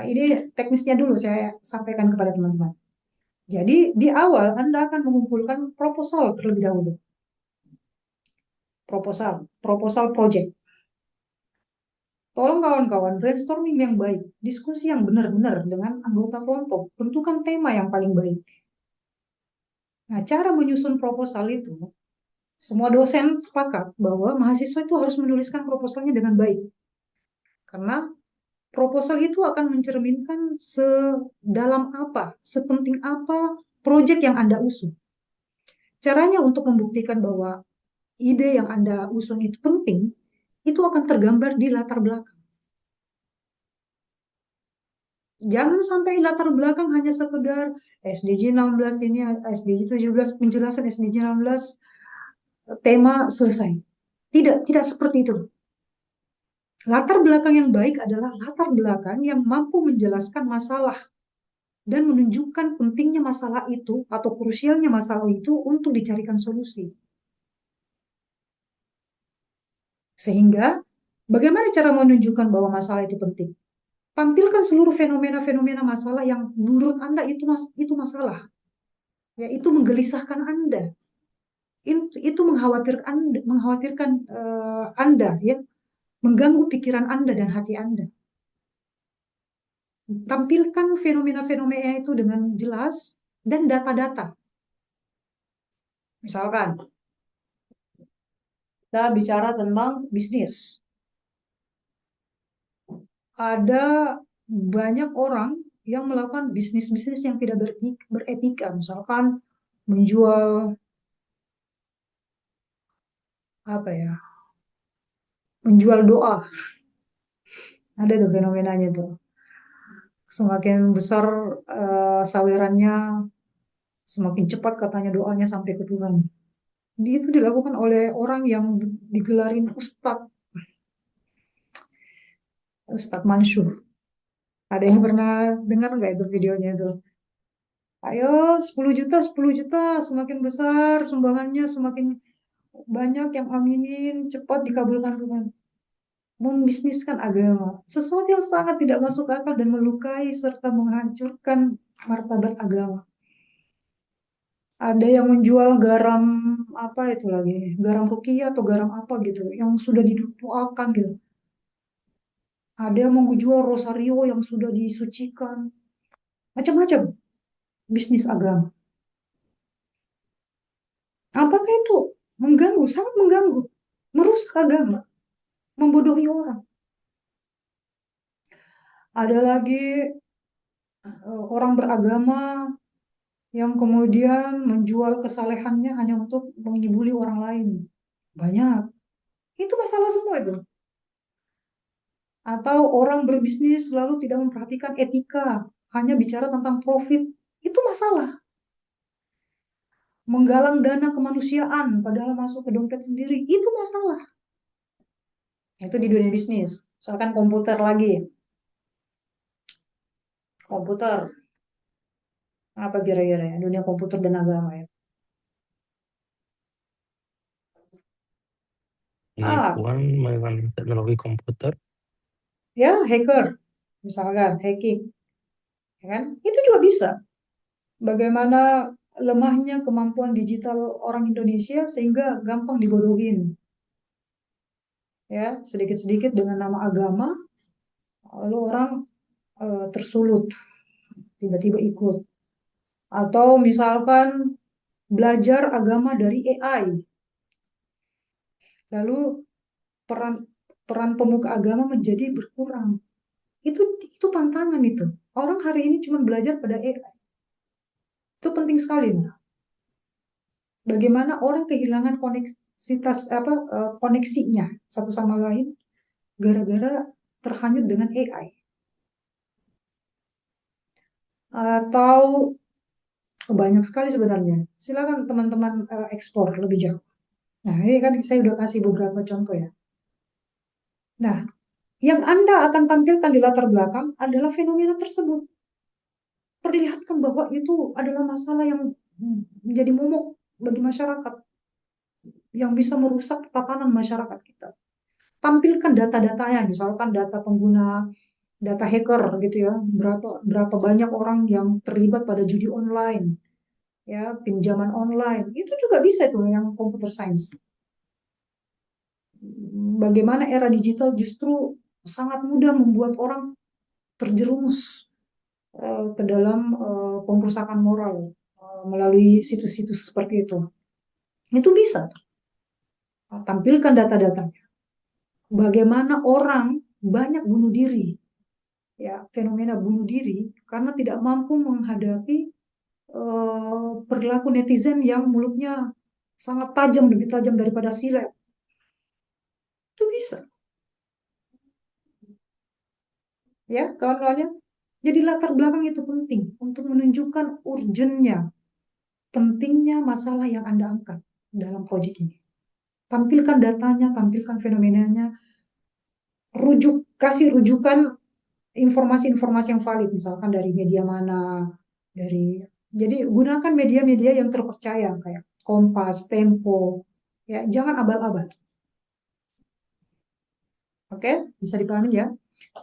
ini teknisnya dulu saya sampaikan kepada teman-teman. Jadi di awal Anda akan mengumpulkan proposal terlebih dahulu. Proposal project. Tolong kawan-kawan brainstorming yang baik, diskusi yang benar-benar dengan anggota kelompok, tentukan tema yang paling baik. Nah, cara menyusun proposal itu, semua dosen sepakat bahwa mahasiswa itu harus menuliskan proposalnya dengan baik. Karena proposal itu akan mencerminkan sedalam apa, sepenting apa proyek yang Anda usung. Caranya untuk membuktikan bahwa ide yang Anda usung itu penting, itu akan tergambar di latar belakang. Jangan sampai latar belakang hanya sekedar SDG 16 ini, SDG 17, penjelasan SDG 16, tema selesai. Tidak seperti itu. Latar belakang yang baik adalah latar belakang yang mampu menjelaskan masalah dan menunjukkan pentingnya masalah itu atau krusialnya masalah itu untuk dicarikan solusi. Sehingga, bagaimana cara menunjukkan bahwa masalah itu penting? Tampilkan seluruh fenomena-fenomena masalah yang menurut Anda itu masalah. Ya, itu menggelisahkan Anda. Itu mengkhawatirkan Anda, ya, mengganggu pikiran Anda dan hati Anda. Tampilkan fenomena-fenomena itu dengan jelas dan data-data. Misalkan, kita bicara tentang bisnis. Ada banyak orang yang melakukan bisnis-bisnis yang tidak beretika. Misalkan menjual apa ya? Menjual doa. Ada tuh fenomenanya tuh. Semakin besar sawerannya, semakin cepat katanya doanya sampai ke Tuhan. Itu dilakukan oleh orang yang digelarin Ustadz Mansur. Ada yang pernah dengar nggak itu videonya itu? Ayo 10 juta, 10 juta, semakin besar sumbangannya, semakin banyak yang aminin, cepat dikabulkan Tuhan. Membisniskan agama, sesuatu yang sangat tidak masuk akal dan melukai serta menghancurkan martabat agama. Ada yang menjual garam apa itu lagi, garam rukiah atau garam apa gitu, yang sudah didoakan gitu. Ada yang menjual rosario yang sudah disucikan, macam-macam bisnis agama. Apakah itu mengganggu, sangat mengganggu, merusak agama, membodohi orang. Ada lagi orang beragama yang kemudian menjual kesalehannya hanya untuk mengibuli orang lain. Banyak. Itu masalah semua itu. Atau orang berbisnis selalu tidak memperhatikan etika, hanya bicara tentang profit. Itu masalah. Menggalang dana kemanusiaan padahal masuk ke dompet sendiri. Itu masalah. Itu di dunia bisnis. Misalkan komputer lagi. Komputer. Apa kira-kira ya? Dunia komputer dan agama ya. Penipuan menggunakan teknologi komputer. Ya, hacker. Misalkan, hacking. Ya kan? Itu juga bisa. Bagaimana lemahnya kemampuan digital orang Indonesia sehingga gampang dibodohin. Ya, sedikit-sedikit dengan nama agama, lalu orang tersulut, tiba-tiba ikut. Atau misalkan belajar agama dari AI. Lalu peran pemuka agama menjadi berkurang. Itu tantangan itu. Orang hari ini cuma belajar pada AI. Itu penting sekali. Bagaimana orang kehilangan koneksinya satu sama lain gara-gara terhanyut dengan AI. Atau banyak sekali sebenarnya. Silakan teman-teman eksplor lebih jauh. Nah, ini kan saya udah kasih beberapa contoh ya. Nah, yang Anda akan tampilkan di latar belakang adalah fenomena tersebut. Perlihatkan bahwa itu adalah masalah yang menjadi momok bagi masyarakat, yang bisa merusak tatanan masyarakat kita. Tampilkan data-datanya, misalkan data pengguna, data hacker gitu ya, berapa banyak orang yang terlibat pada judi online, ya, pinjaman online, itu juga bisa tuh yang computer science. Bagaimana era digital justru sangat mudah membuat orang terjerumus ke dalam pengrusakan moral melalui situs-situs seperti itu. Itu bisa. Tampilkan data-datanya. Bagaimana orang banyak bunuh diri, ya, fenomena bunuh diri karena tidak mampu menghadapi perilaku netizen yang mulutnya sangat tajam, lebih tajam daripada silet. Itu bisa. Ya, kawan-kawannya. Jadi latar belakang itu penting untuk menunjukkan urgennya, pentingnya masalah yang Anda angkat dalam proyek ini. Tampilkan datanya, tampilkan fenomenanya, kasih rujukan informasi-informasi yang valid, misalkan dari media mana, jadi gunakan media-media yang terpercaya kayak Kompas, Tempo, ya, jangan abal-abal. Oke, bisa dipahami ya.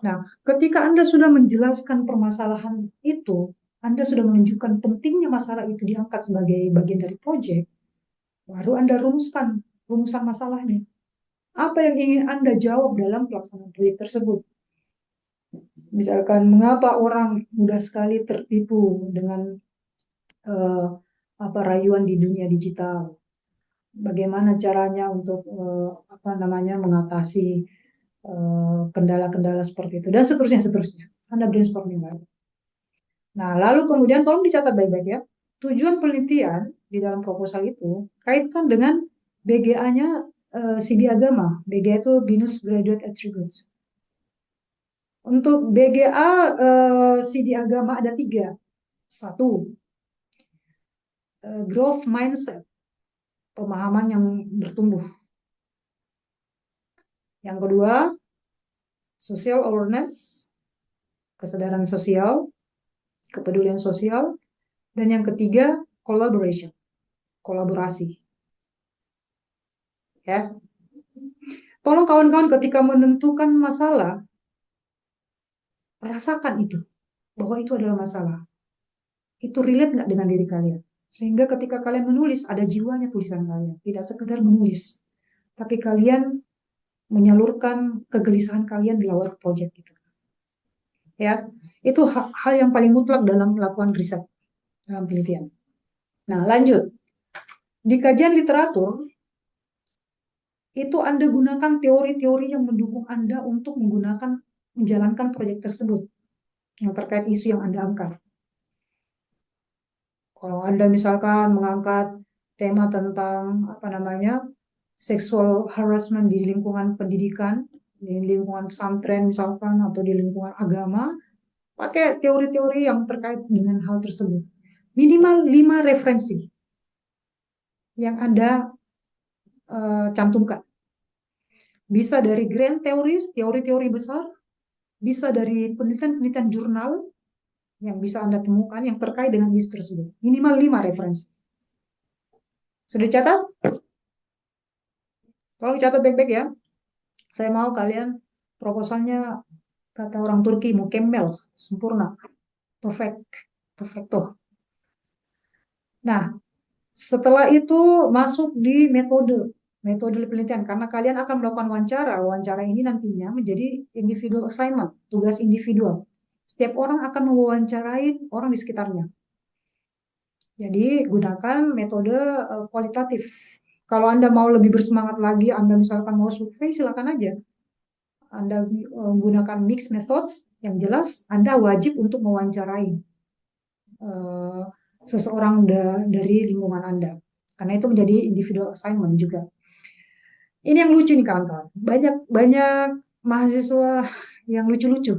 Nah, ketika Anda sudah menjelaskan permasalahan itu, Anda sudah menunjukkan pentingnya masalah itu diangkat sebagai bagian dari proyek, baru Anda rumusan masalahnya. Apa yang ingin Anda jawab dalam pelaksanaan proyek tersebut? Misalkan, mengapa orang mudah sekali tertipu dengan rayuan di dunia digital? Bagaimana caranya untuk mengatasi kendala-kendala seperti itu, dan seterusnya. Anda brainstorming lagi. Nah, lalu kemudian tolong dicatat baik-baik ya. Tujuan penelitian di dalam proposal itu kaitkan dengan BGA-nya CD Agama. BGA itu Binus Graduate Attributes. Untuk BGA CD Agama ada 3. 1, growth mindset, pemahaman yang bertumbuh. Yang kedua, social awareness, kesadaran sosial, kepedulian sosial. Dan yang ketiga, collaboration, kolaborasi. Ya. Tolong kawan-kawan ketika menentukan masalah, rasakan itu, bahwa itu adalah masalah. Itu relate nggak dengan diri kalian? Sehingga ketika kalian menulis, ada jiwanya tulisan kalian. Tidak sekedar menulis, tapi kalian menyalurkan kegelisahan kalian di awal proyek itu. Ya, itu hal yang paling mutlak dalam melakukan riset, dalam penelitian. Nah, lanjut. Di kajian literatur, itu Anda gunakan teori-teori yang mendukung Anda untuk menjalankan proyek tersebut yang terkait isu yang Anda angkat. Kalau Anda misalkan mengangkat tema tentang sexual harassment di lingkungan pendidikan, di lingkungan pesantren misalkan, atau di lingkungan agama, pakai teori-teori yang terkait dengan hal tersebut. Minimal 5 referensi yang Anda cantumkan. Bisa dari grand theories, teori-teori besar, bisa dari penelitian-penelitian jurnal yang bisa Anda temukan yang terkait dengan isu tersebut. Minimal 5 referensi. Sudah catat? Tolong catat baik-baik ya. Saya mau kalian proposalnya, kata orang Turki, mükemmel, sempurna, perfecto. Nah, setelah itu masuk di metode penelitian, karena kalian akan melakukan wawancara. Wawancara ini nantinya menjadi individual assignment, tugas individual. Setiap orang akan mewawancarai orang di sekitarnya. Jadi gunakan metode kualitatif. Kalau Anda mau lebih bersemangat lagi, Anda misalkan mau survei, silakan aja. Anda gunakan mixed methods, yang jelas Anda wajib untuk mewawancarai seseorang dari lingkungan Anda. Karena itu menjadi individual assignment juga. Ini yang lucu nih kawan-kawan. Banyak mahasiswa yang lucu-lucu.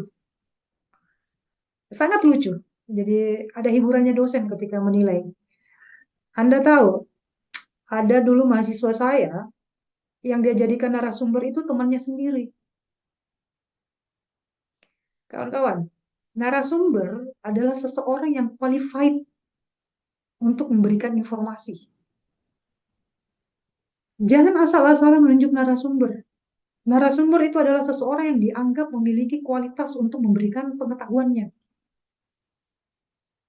Sangat lucu. Jadi ada hiburannya dosen ketika menilai. Anda tahu, ada dulu mahasiswa saya yang dia jadikan narasumber itu temannya sendiri. Kawan-kawan, narasumber adalah seseorang yang qualified untuk memberikan informasi. Jangan asal-asalan menunjuk narasumber. Narasumber itu adalah seseorang yang dianggap memiliki kualitas untuk memberikan pengetahuannya.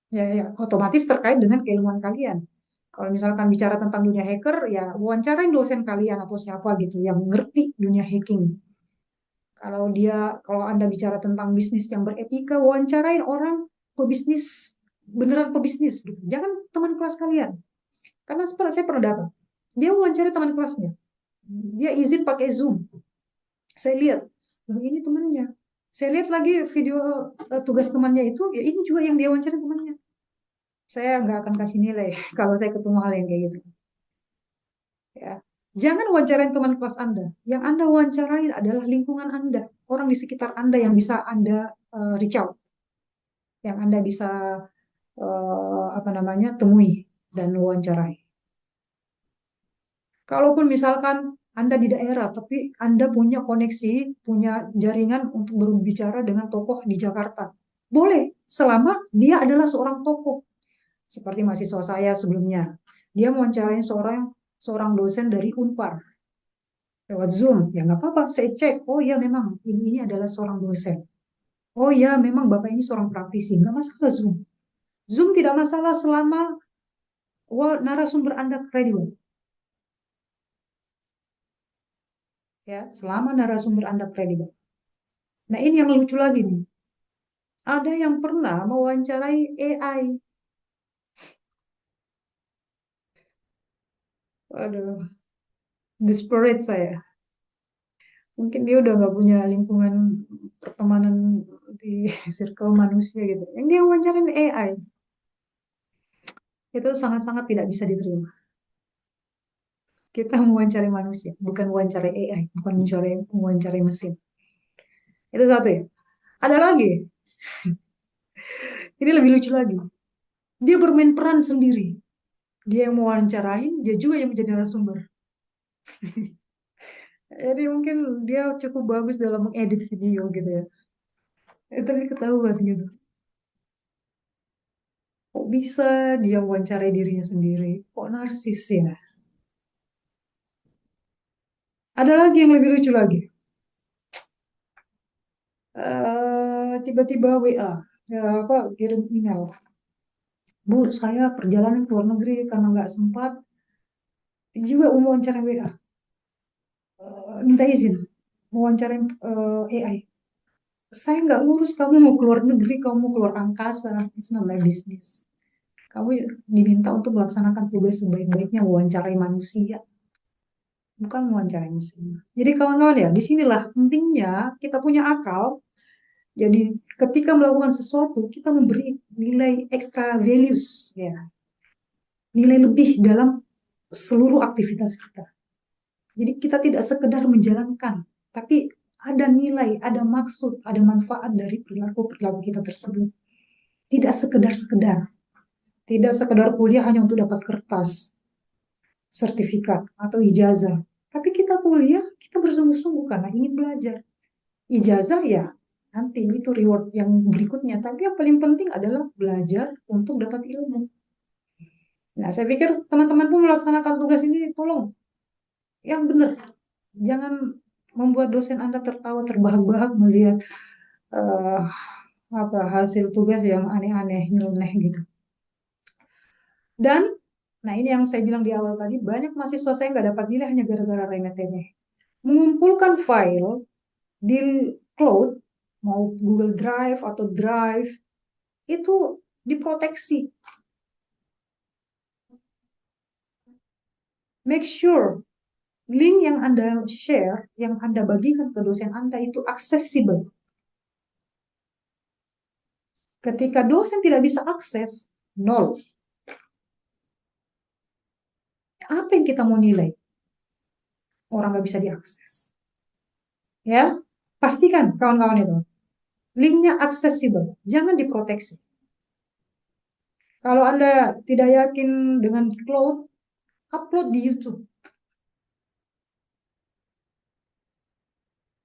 Ya, otomatis terkait dengan keilmuan kalian. Kalau misalkan bicara tentang dunia hacker, ya wawancarain dosen kalian atau siapa gitu yang ngerti dunia hacking. Kalau Anda bicara tentang bisnis yang beretika, wawancarain orang pebisnis, beneran pebisnis gitu. Jangan teman kelas kalian. Karena saya pernah datang. Dia wawancara teman kelasnya. Dia izin pakai Zoom. Saya lihat, ini temannya. Saya lihat lagi video tugas temannya itu, ya ini juga yang dia wawancara temannya. Saya nggak akan kasih nilai kalau saya ketemu hal yang kayak gitu. Ya. Jangan wawancarain teman kelas Anda. Yang Anda wawancarain adalah lingkungan Anda, orang di sekitar Anda yang bisa Anda reach out, yang Anda bisa temui dan wawancarai. Kalaupun misalkan Anda di daerah, tapi Anda punya koneksi, punya jaringan untuk berbicara dengan tokoh di Jakarta, boleh, selama dia adalah seorang tokoh. Seperti mahasiswa saya sebelumnya, dia mewawancarai seorang dosen dari Unpar lewat Zoom. Ya nggak apa-apa, saya cek. Oh ya memang ini adalah seorang dosen. Oh ya memang Bapak ini seorang praktisi. Nggak masalah Zoom. Zoom tidak masalah selama narasumber Anda kredibel. Ya, selama narasumber Anda kredibel. Nah ini yang lucu lagi nih. Ada yang pernah mewawancarai AI. Waduh, desperate saya. Mungkin dia udah nggak punya lingkungan pertemanan di circle manusia gitu. Yang dia wawancarain AI. Itu sangat-sangat tidak bisa diterima. Kita mewawancarai manusia, bukan mewawancarai AI, bukan mewawancarai mesin. Itu satu ya. Ada lagi. Ini lebih lucu lagi. Dia bermain peran sendiri. Dia yang mewawancarain, dia juga yang menjadi narasumber. Jadi mungkin dia cukup bagus dalam mengedit video gitu ya. Tapi ketahuan gitu. Kok bisa dia wawancarai dirinya sendiri? Kok narsis ya? Ada lagi yang lebih lucu lagi. Tiba-tiba WA, kirim email. Bu, saya perjalanan ke luar negeri karena nggak sempat. Juga mau wawancara WA. Minta izin wawancarain AI. Saya nggak ngurus kamu mau keluar negeri, kamu mau keluar angkasa. It's not my business. Kamu diminta untuk melaksanakan tugas sebaik-baiknya wawancarai manusia. bukan mewawancarai mesin. Jadi kawan-kawan ya, disinilah pentingnya kita punya akal. Jadi ketika melakukan sesuatu, kita memberi nilai extra values, ya, nilai lebih dalam seluruh aktivitas kita. Jadi kita tidak sekedar menjalankan, tapi ada nilai, ada maksud, ada manfaat dari perilaku-perilaku kita tersebut. Tidak sekedar-sekedar. Tidak sekedar kuliah hanya untuk dapat kertas, sertifikat, atau ijazah. Tapi kita kuliah, kita bersungguh-sungguh karena ingin belajar. Ijazah ya, nanti itu reward yang berikutnya. Tapi yang paling penting adalah belajar untuk dapat ilmu. Nah, saya pikir teman-teman pun melaksanakan tugas ini, tolong yang benar. Jangan membuat dosen Anda tertawa terbahak-bahak melihat hasil tugas yang aneh-aneh, nyeleneh gitu. Dan, nah ini yang saya bilang di awal tadi, banyak mahasiswa saya nggak dapat nilai hanya gara-gara remeh-temeh. Mengumpulkan file di cloud, mau Google Drive atau Drive, itu diproteksi. Make sure link yang Anda share, yang Anda bagikan ke dosen Anda itu accessible. Ketika dosen tidak bisa akses, nol. Apa yang kita mau nilai? Orang nggak bisa diakses. Ya, pastikan kawan-kawan itu. Linknya accessible, jangan diproteksi. Kalau Anda tidak yakin dengan cloud, upload di YouTube.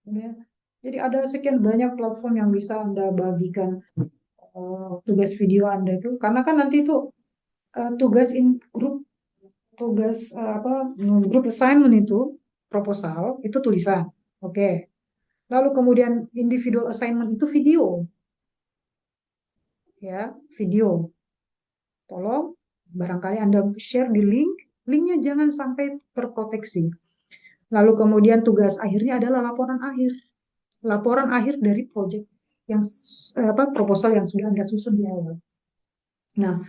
Ya. Jadi ada sekian banyak platform yang bisa Anda bagikan tugas video Anda itu. Karena kan nanti itu tugas in group, tugas group assignment itu, proposal, itu tulisan. Oke. Lalu kemudian individual assignment itu video. Ya, video. Tolong, barangkali Anda share di link, linknya jangan sampai terproteksi. Lalu kemudian tugas akhirnya adalah laporan akhir. Laporan akhir dari proyek yang proposal yang sudah Anda susun di awal. Nah,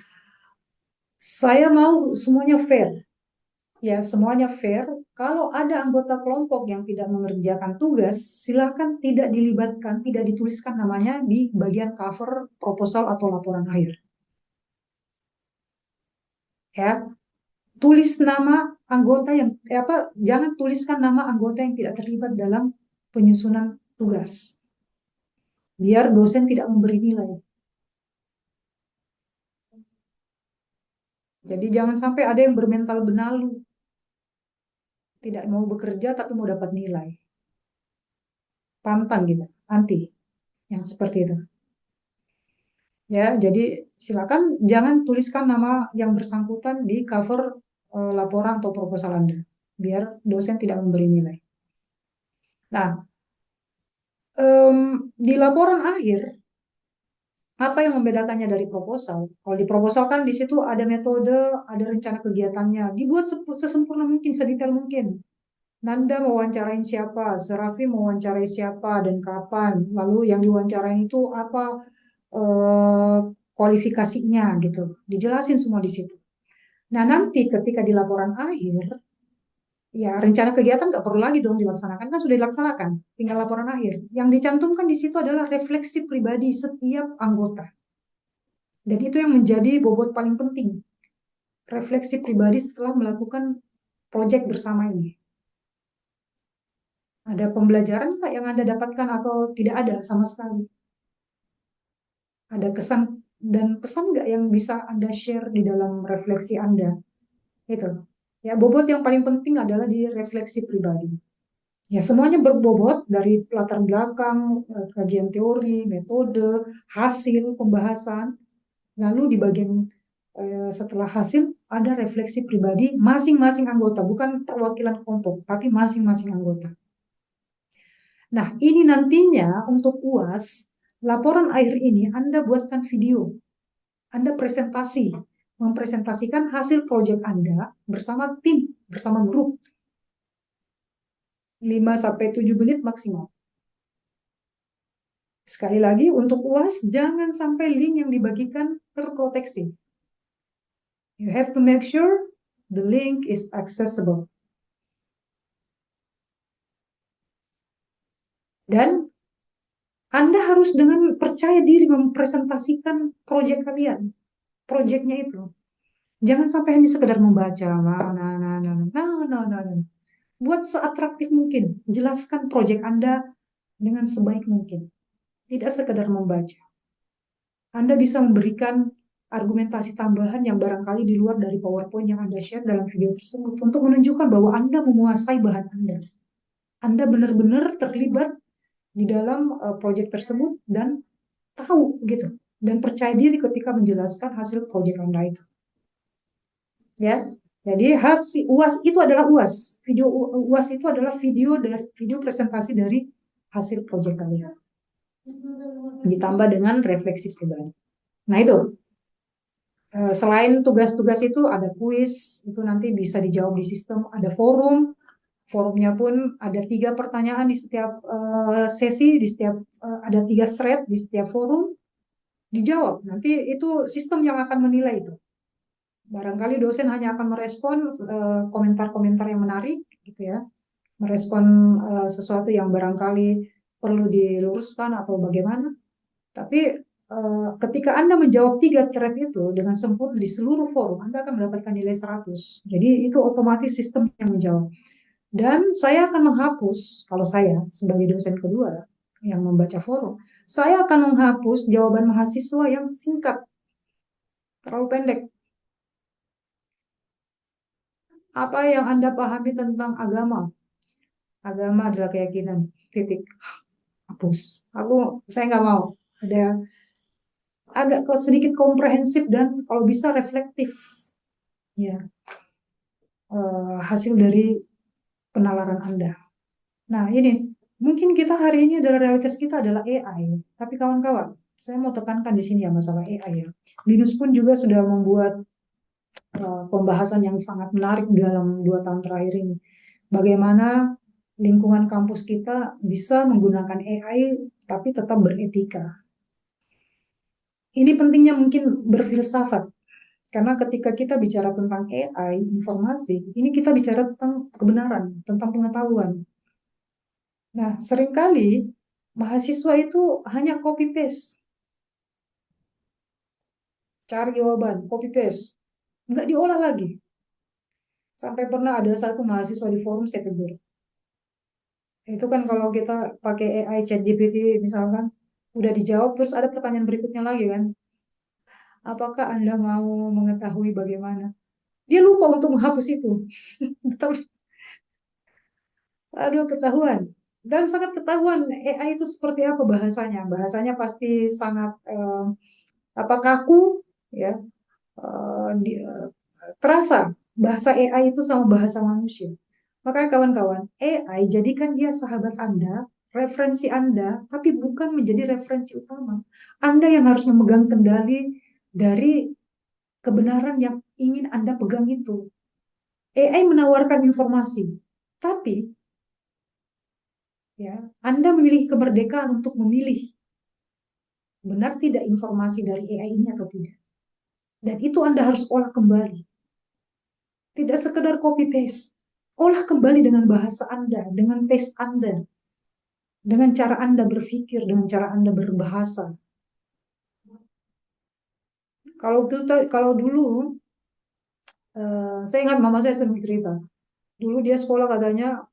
saya mau semuanya fair. Ya, semuanya fair. Kalau ada anggota kelompok yang tidak mengerjakan tugas, silakan tidak dilibatkan, tidak dituliskan namanya di bagian cover proposal atau laporan akhir. Ya, tulis nama anggota yang jangan tuliskan nama anggota yang tidak terlibat dalam penyusunan tugas. Biar dosen tidak memberi nilai. Jadi jangan sampai ada yang bermental benalu. Tidak mau bekerja tapi mau dapat nilai. Pantang gitu, anti. Yang seperti itu. Ya, jadi silakan jangan tuliskan nama yang bersangkutan di cover laporan atau proposal Anda. Biar dosen tidak memberi nilai. Nah, di laporan akhir, apa yang membedakannya dari proposal? Kalau di proposal kan di situ ada metode, ada rencana kegiatannya. Dibuat sesempurna mungkin, sedetail mungkin. Nanda mau wawancarain siapa, Serafi mau wawancarai siapa dan kapan, lalu yang diwawancarain itu apa kualifikasinya gitu, dijelasin semua di situ. Nah nanti ketika di laporan akhir, ya rencana kegiatan nggak perlu lagi dong dilaksanakan, kan sudah dilaksanakan, tinggal laporan akhir. Yang dicantumkan di situ adalah refleksi pribadi setiap anggota, dan itu yang menjadi bobot paling penting, refleksi pribadi setelah melakukan proyek bersama ini. Ada pembelajaran nggak yang Anda dapatkan atau tidak ada sama sekali? Ada kesan dan pesan nggak yang bisa Anda share di dalam refleksi Anda? Itu. Ya, bobot yang paling penting adalah di refleksi pribadi. Ya, semuanya berbobot dari latar belakang, kajian teori, metode, hasil pembahasan. Lalu di bagian setelah hasil ada refleksi pribadi masing-masing anggota, bukan perwakilan kelompok, tapi masing-masing anggota. Nah, ini nantinya untuk UAS, laporan akhir ini Anda buatkan video. Anda presentasi, mempresentasikan hasil proyek Anda bersama tim, bersama grup. 5-7 menit maksimal. Sekali lagi, untuk UAS, jangan sampai link yang dibagikan terproteksi. You have to make sure the link is accessible. Dan Anda harus dengan percaya diri mempresentasikan proyek kalian, proyeknya itu. Jangan sampai hanya sekedar membaca. Nah. Buat seatraktif mungkin. Jelaskan proyek Anda dengan sebaik mungkin. Tidak sekedar membaca. Anda bisa memberikan argumentasi tambahan yang barangkali di luar dari PowerPoint yang Anda share dalam video tersebut untuk menunjukkan bahwa Anda menguasai bahan Anda. Anda benar-benar terlibat di dalam proyek tersebut dan tahu gitu dan percaya diri ketika menjelaskan hasil proyek Anda itu. Ya. Jadi hasil UAS itu adalah UAS. Video UAS itu adalah video presentasi dari hasil proyek kalian. Ditambah dengan refleksi pribadi. Nah, itu. Selain tugas-tugas itu ada kuis, itu nanti bisa dijawab di sistem, ada forum. Forumnya pun ada 3 pertanyaan di setiap sesi, ada 3 thread di setiap forum. Dijawab. Nanti itu sistem yang akan menilai itu. Barangkali dosen hanya akan merespon komentar-komentar yang menarik, gitu ya, merespon sesuatu yang barangkali perlu diluruskan atau bagaimana. Tapi ketika Anda menjawab 3 thread itu dengan sempurna di seluruh forum, Anda akan mendapatkan nilai 100. Jadi itu otomatis sistem yang menjawab. Dan saya akan menghapus, kalau saya sebagai dosen kedua yang membaca forum, saya akan menghapus jawaban mahasiswa yang singkat, terlalu pendek. Apa yang Anda pahami tentang agama? Agama adalah keyakinan. Titik. Hapus. Saya nggak mau. Ada agak sedikit komprehensif dan kalau bisa reflektif. Ya. Hasil dari penalaran Anda. Nah, ini mungkin kita hari ini adalah realitas kita adalah AI. Tapi kawan-kawan, saya mau tekankan di sini ya masalah AI ya. Binus pun juga sudah membuat pembahasan yang sangat menarik dalam 2 tahun terakhir ini. Bagaimana lingkungan kampus kita bisa menggunakan AI tapi tetap beretika. Ini pentingnya mungkin berfilsafat. Karena ketika kita bicara tentang AI, informasi, ini kita bicara tentang kebenaran, tentang pengetahuan. Nah, seringkali mahasiswa itu hanya copy-paste. Cari jawaban, copy-paste. Nggak diolah lagi. Sampai pernah ada satu mahasiswa di forum saya tegur. Itu kan kalau kita pakai AI ChatGPT misalkan, udah dijawab terus ada pertanyaan berikutnya lagi kan. Apakah Anda mau mengetahui bagaimana? Dia lupa untuk menghapus itu. Aduh, ketahuan. Dan sangat ketahuan AI itu seperti apa bahasanya. Bahasanya pasti sangat kaku, ya. Terasa bahasa AI itu sama bahasa manusia. Makanya kawan-kawan, AI jadikan dia sahabat Anda, referensi Anda, tapi bukan menjadi referensi utama. Anda yang harus memegang kendali dari kebenaran yang ingin Anda pegang itu. AI menawarkan informasi, tapi ya, Anda memiliki kemerdekaan untuk memilih benar tidak informasi dari AI ini atau tidak. Dan itu Anda harus olah kembali. Tidak sekedar copy paste. Olah kembali dengan bahasa Anda, dengan taste Anda, dengan cara Anda berpikir, dengan cara Anda berbahasa. Kalau dulu, saya ingat mama saya sering cerita. Dulu dia sekolah katanya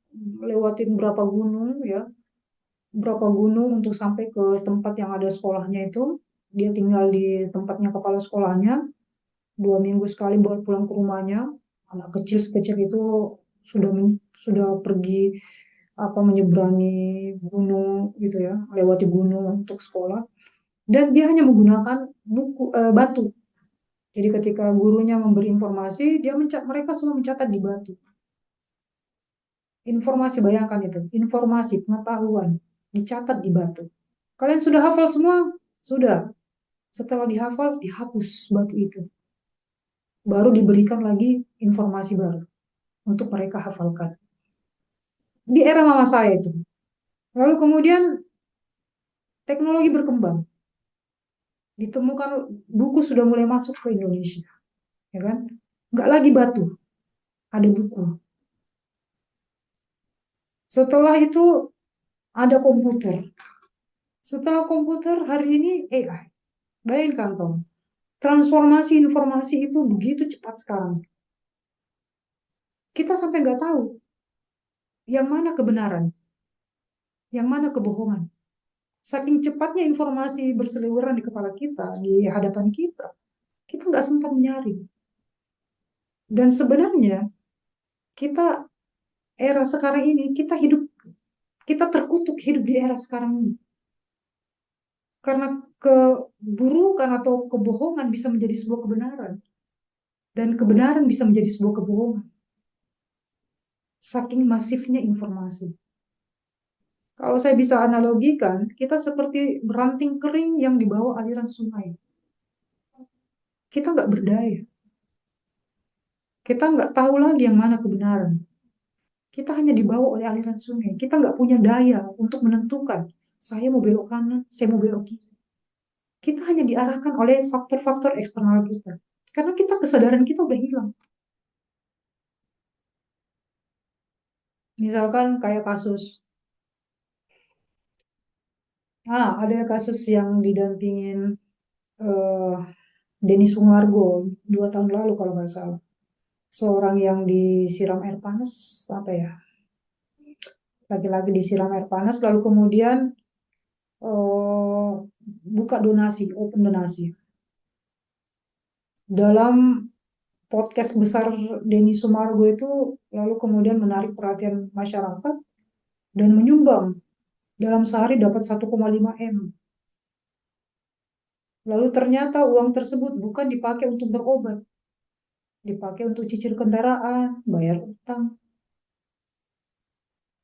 lewatin berapa gunung ya, berapa gunung untuk sampai ke tempat yang ada sekolahnya itu. Dia tinggal di tempatnya kepala sekolahnya, 2 minggu sekali baru pulang ke rumahnya. Anak kecil sekecil itu sudah pergi menyeberangi gunung gitu ya, lewati gunung untuk sekolah. Dan dia hanya menggunakan batu. Jadi ketika gurunya memberi informasi, mereka semua mencatat di batu. Informasi, bayangkan itu, informasi, pengetahuan, dicatat di batu. Kalian sudah hafal semua? Sudah. Setelah dihafal, dihapus batu itu. Baru diberikan lagi informasi baru untuk mereka hafalkan. Di era mama saya itu. Lalu kemudian teknologi berkembang. Ditemukan buku sudah mulai masuk ke Indonesia. Ya kan? Nggak lagi batu. Ada buku. Setelah itu ada komputer. Setelah komputer, hari ini AI. Bayangkan kamu, transformasi informasi itu begitu cepat sekarang. Kita sampai nggak tahu yang mana kebenaran, yang mana kebohongan. Saking cepatnya informasi berseliweran di kepala kita, di hadapan kita nggak sempat menyaring. Dan sebenarnya kita era sekarang ini, kita terkutuk hidup di era sekarang ini. Karena keburukan atau kebohongan bisa menjadi sebuah kebenaran. Dan kebenaran bisa menjadi sebuah kebohongan. Saking masifnya informasi. Kalau saya bisa analogikan, kita seperti beranting kering yang dibawa aliran sungai. Kita nggak berdaya. Kita nggak tahu lagi yang mana kebenaran. Kita hanya dibawa oleh aliran sungai. Kita nggak punya daya untuk menentukan. Saya mau belok kanan, saya mau belok kiri. Kita hanya diarahkan oleh faktor-faktor eksternal kita. Karena kesadaran kita udah hilang. Misalkan kayak ada kasus yang didampingin Denny Sumargo 2 tahun lalu kalau nggak salah. Seorang yang disiram air panas, apa ya? Laki-laki disiram air panas, lalu kemudian buka donasi, open donasi. Dalam podcast besar Denny Sumargo itu lalu kemudian menarik perhatian masyarakat dan menyumbang dalam sehari dapat 1,5 M. Lalu ternyata uang tersebut bukan dipakai untuk berobat, dipakai untuk cicil kendaraan, bayar utang.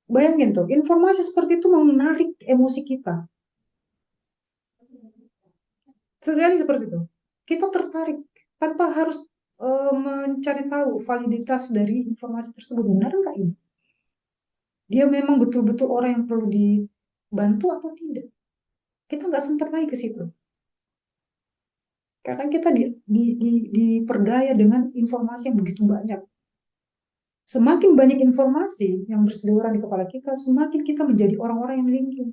Bayangin tuh, informasi seperti itu menarik emosi kita. Sekali seperti itu, kita tertarik tanpa harus mencari tahu validitas dari informasi tersebut. Benar nggak ini? Dia memang betul-betul orang yang perlu dibantu atau tidak? Kita nggak sempat lagi ke situ. Karena kita diperdaya dengan informasi yang begitu banyak. Semakin banyak informasi yang berseliweran di kepala kita, semakin kita menjadi orang-orang yang linglung.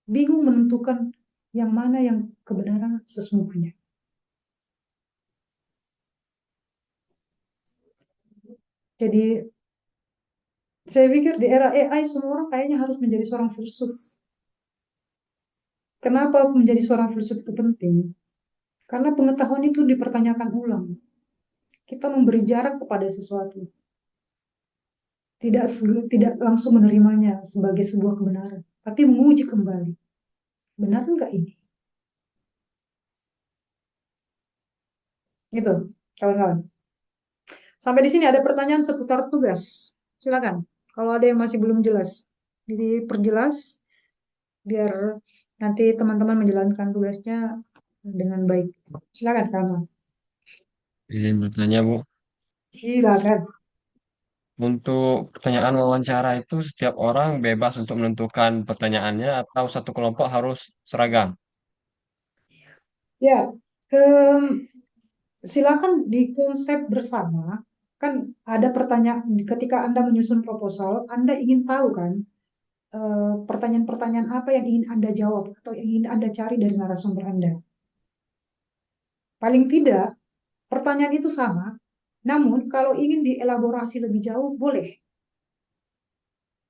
Bingung menentukan yang mana yang kebenaran sesungguhnya. Jadi, saya pikir di era AI semua orang kayaknya harus menjadi seorang filsuf. Kenapa menjadi seorang filsuf itu penting? Karena pengetahuan itu dipertanyakan ulang. Kita memberi jarak kepada sesuatu. Tidak langsung menerimanya sebagai sebuah kebenaran, tapi menguji kembali. Benar enggak ini? Gitu, kawan-kawan. Sampai di sini ada pertanyaan seputar tugas. Silakan. Kalau ada yang masih belum jelas, jadi perjelas biar nanti teman-teman menjalankan tugasnya dengan baik. Silakan, kawan. Izin bertanya, Bu. Silakan. Untuk pertanyaan wawancara itu setiap orang bebas untuk menentukan pertanyaannya atau satu kelompok harus seragam? Ya, silakan di konsep bersama. Kan ada pertanyaan ketika Anda menyusun proposal, Anda ingin tahu kan pertanyaan-pertanyaan apa yang ingin Anda jawab atau yang ingin Anda cari dari narasumber Anda. Paling tidak, pertanyaan itu sama, namun kalau ingin dielaborasi lebih jauh, boleh.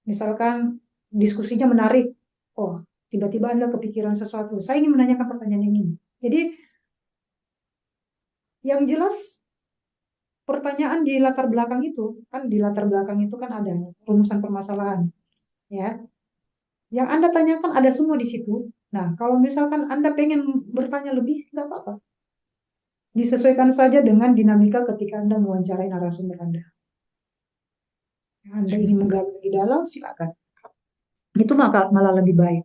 Misalkan diskusinya menarik, oh tiba-tiba Anda kepikiran sesuatu, saya ingin menanyakan pertanyaan yang ini. Jadi, yang jelas pertanyaan di latar belakang itu, kan ada rumusan permasalahan, ya. Yang Anda tanyakan ada semua di situ. Nah, kalau misalkan Anda pengen bertanya lebih, nggak apa-apa. Disesuaikan saja dengan dinamika ketika Anda mewawancarai narasumber Anda. Anda ingin menggali lebih dalam, silakan. Itu malah lebih baik.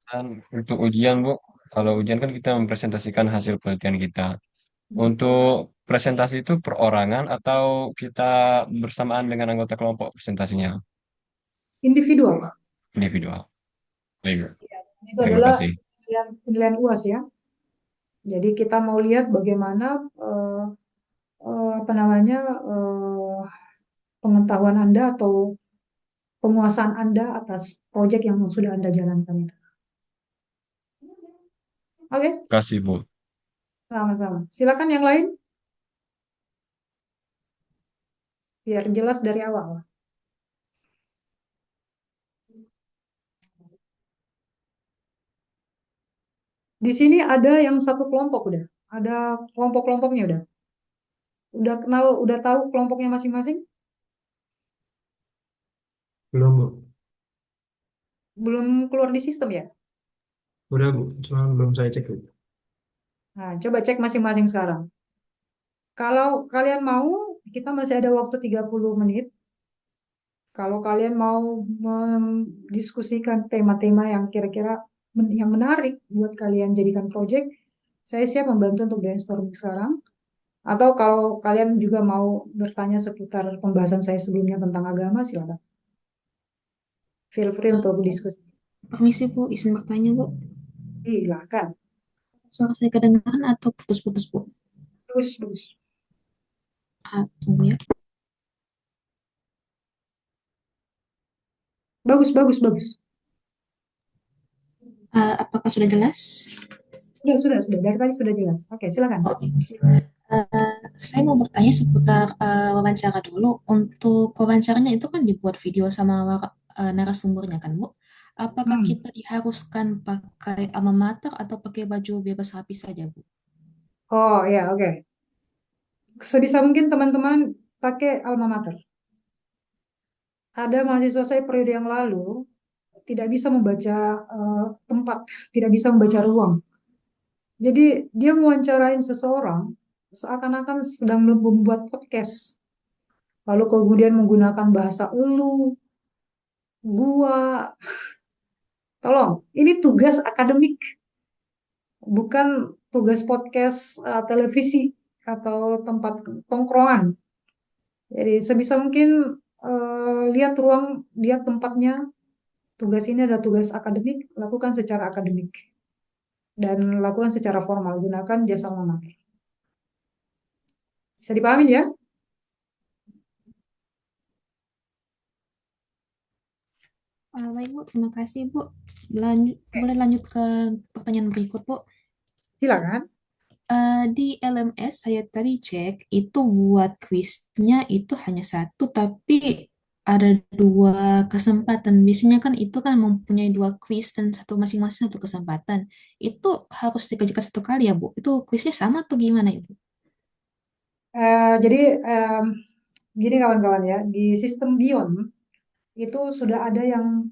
Dan untuk ujian, Bu, kalau ujian kan kita mempresentasikan hasil penelitian kita. Untuk presentasi itu perorangan atau kita bersamaan dengan anggota kelompok presentasinya? Individual. Individual. Baik. Itu Terima adalah kasih. penilaian UAS ya. Jadi kita mau lihat bagaimana pengetahuan Anda atau penguasaan Anda atas proyek yang sudah Anda jalankan itu. Oke, Kasih, Bu. sama-sama. Silakan yang lain, biar jelas dari awal. Di sini ada yang satu kelompok udah, ada kelompok-kelompoknya udah kenal, udah tahu kelompoknya masing-masing? Belum, Bu. Belum keluar di sistem ya? Udah, Bu. Cuma belum saya cek, Bu. Nah, coba cek masing-masing sekarang. Kalau kalian mau, kita masih ada waktu 30 menit. Kalau kalian mau mendiskusikan tema-tema yang kira-kira yang menarik buat kalian jadikan project, saya siap membantu untuk brainstorming sekarang. Atau kalau kalian juga mau bertanya seputar pembahasan saya sebelumnya tentang agama, silakan. Feel free untuk diskusi. Permisi Bu, izin bertanya Bu. Silakan. Suara saya kedengaran atau putus-putus Bu? Bagus, bagus. Tunggu ya. Bagus, bagus, bagus. Apakah sudah jelas? Sudah. Dari tadi sudah jelas. Oke, silakan. Saya mau bertanya seputar wawancara dulu. Untuk wawancaranya itu kan dibuat video sama narasumbernya kan Bu? Apakah kita diharuskan pakai alma mater atau pakai baju bebas rapi saja Bu? Oh ya, oke. Sebisa mungkin teman-teman pakai alma mater. Ada mahasiswa saya periode yang lalu tidak bisa membaca tempat, tidak bisa membaca ruang. Jadi dia mewawancarain seseorang seakan-akan sedang membuat podcast. Lalu kemudian menggunakan bahasa elu, gua. Tolong, ini tugas akademik, bukan tugas podcast televisi atau tempat tongkrongan. Jadi sebisa mungkin lihat ruang, lihat tempatnya. Tugas ini adalah tugas akademik, lakukan secara akademik. Dan lakukan secara formal, gunakan jasa alma mater. Bisa dipahami ya? Baik Bu, terima kasih Bu. Boleh lanjut ke pertanyaan berikut Bu. Silakan. Di LMS saya tadi cek itu buat kuisnya itu hanya satu tapi ada dua kesempatan. Biasanya kan itu kan mempunyai dua kuis dan satu masing-masing satu kesempatan. Itu harus dikerjakan satu kali ya Bu? Itu kuisnya sama atau gimana ya Bu? Jadi gini kawan-kawan ya, di sistem Bion itu sudah ada yang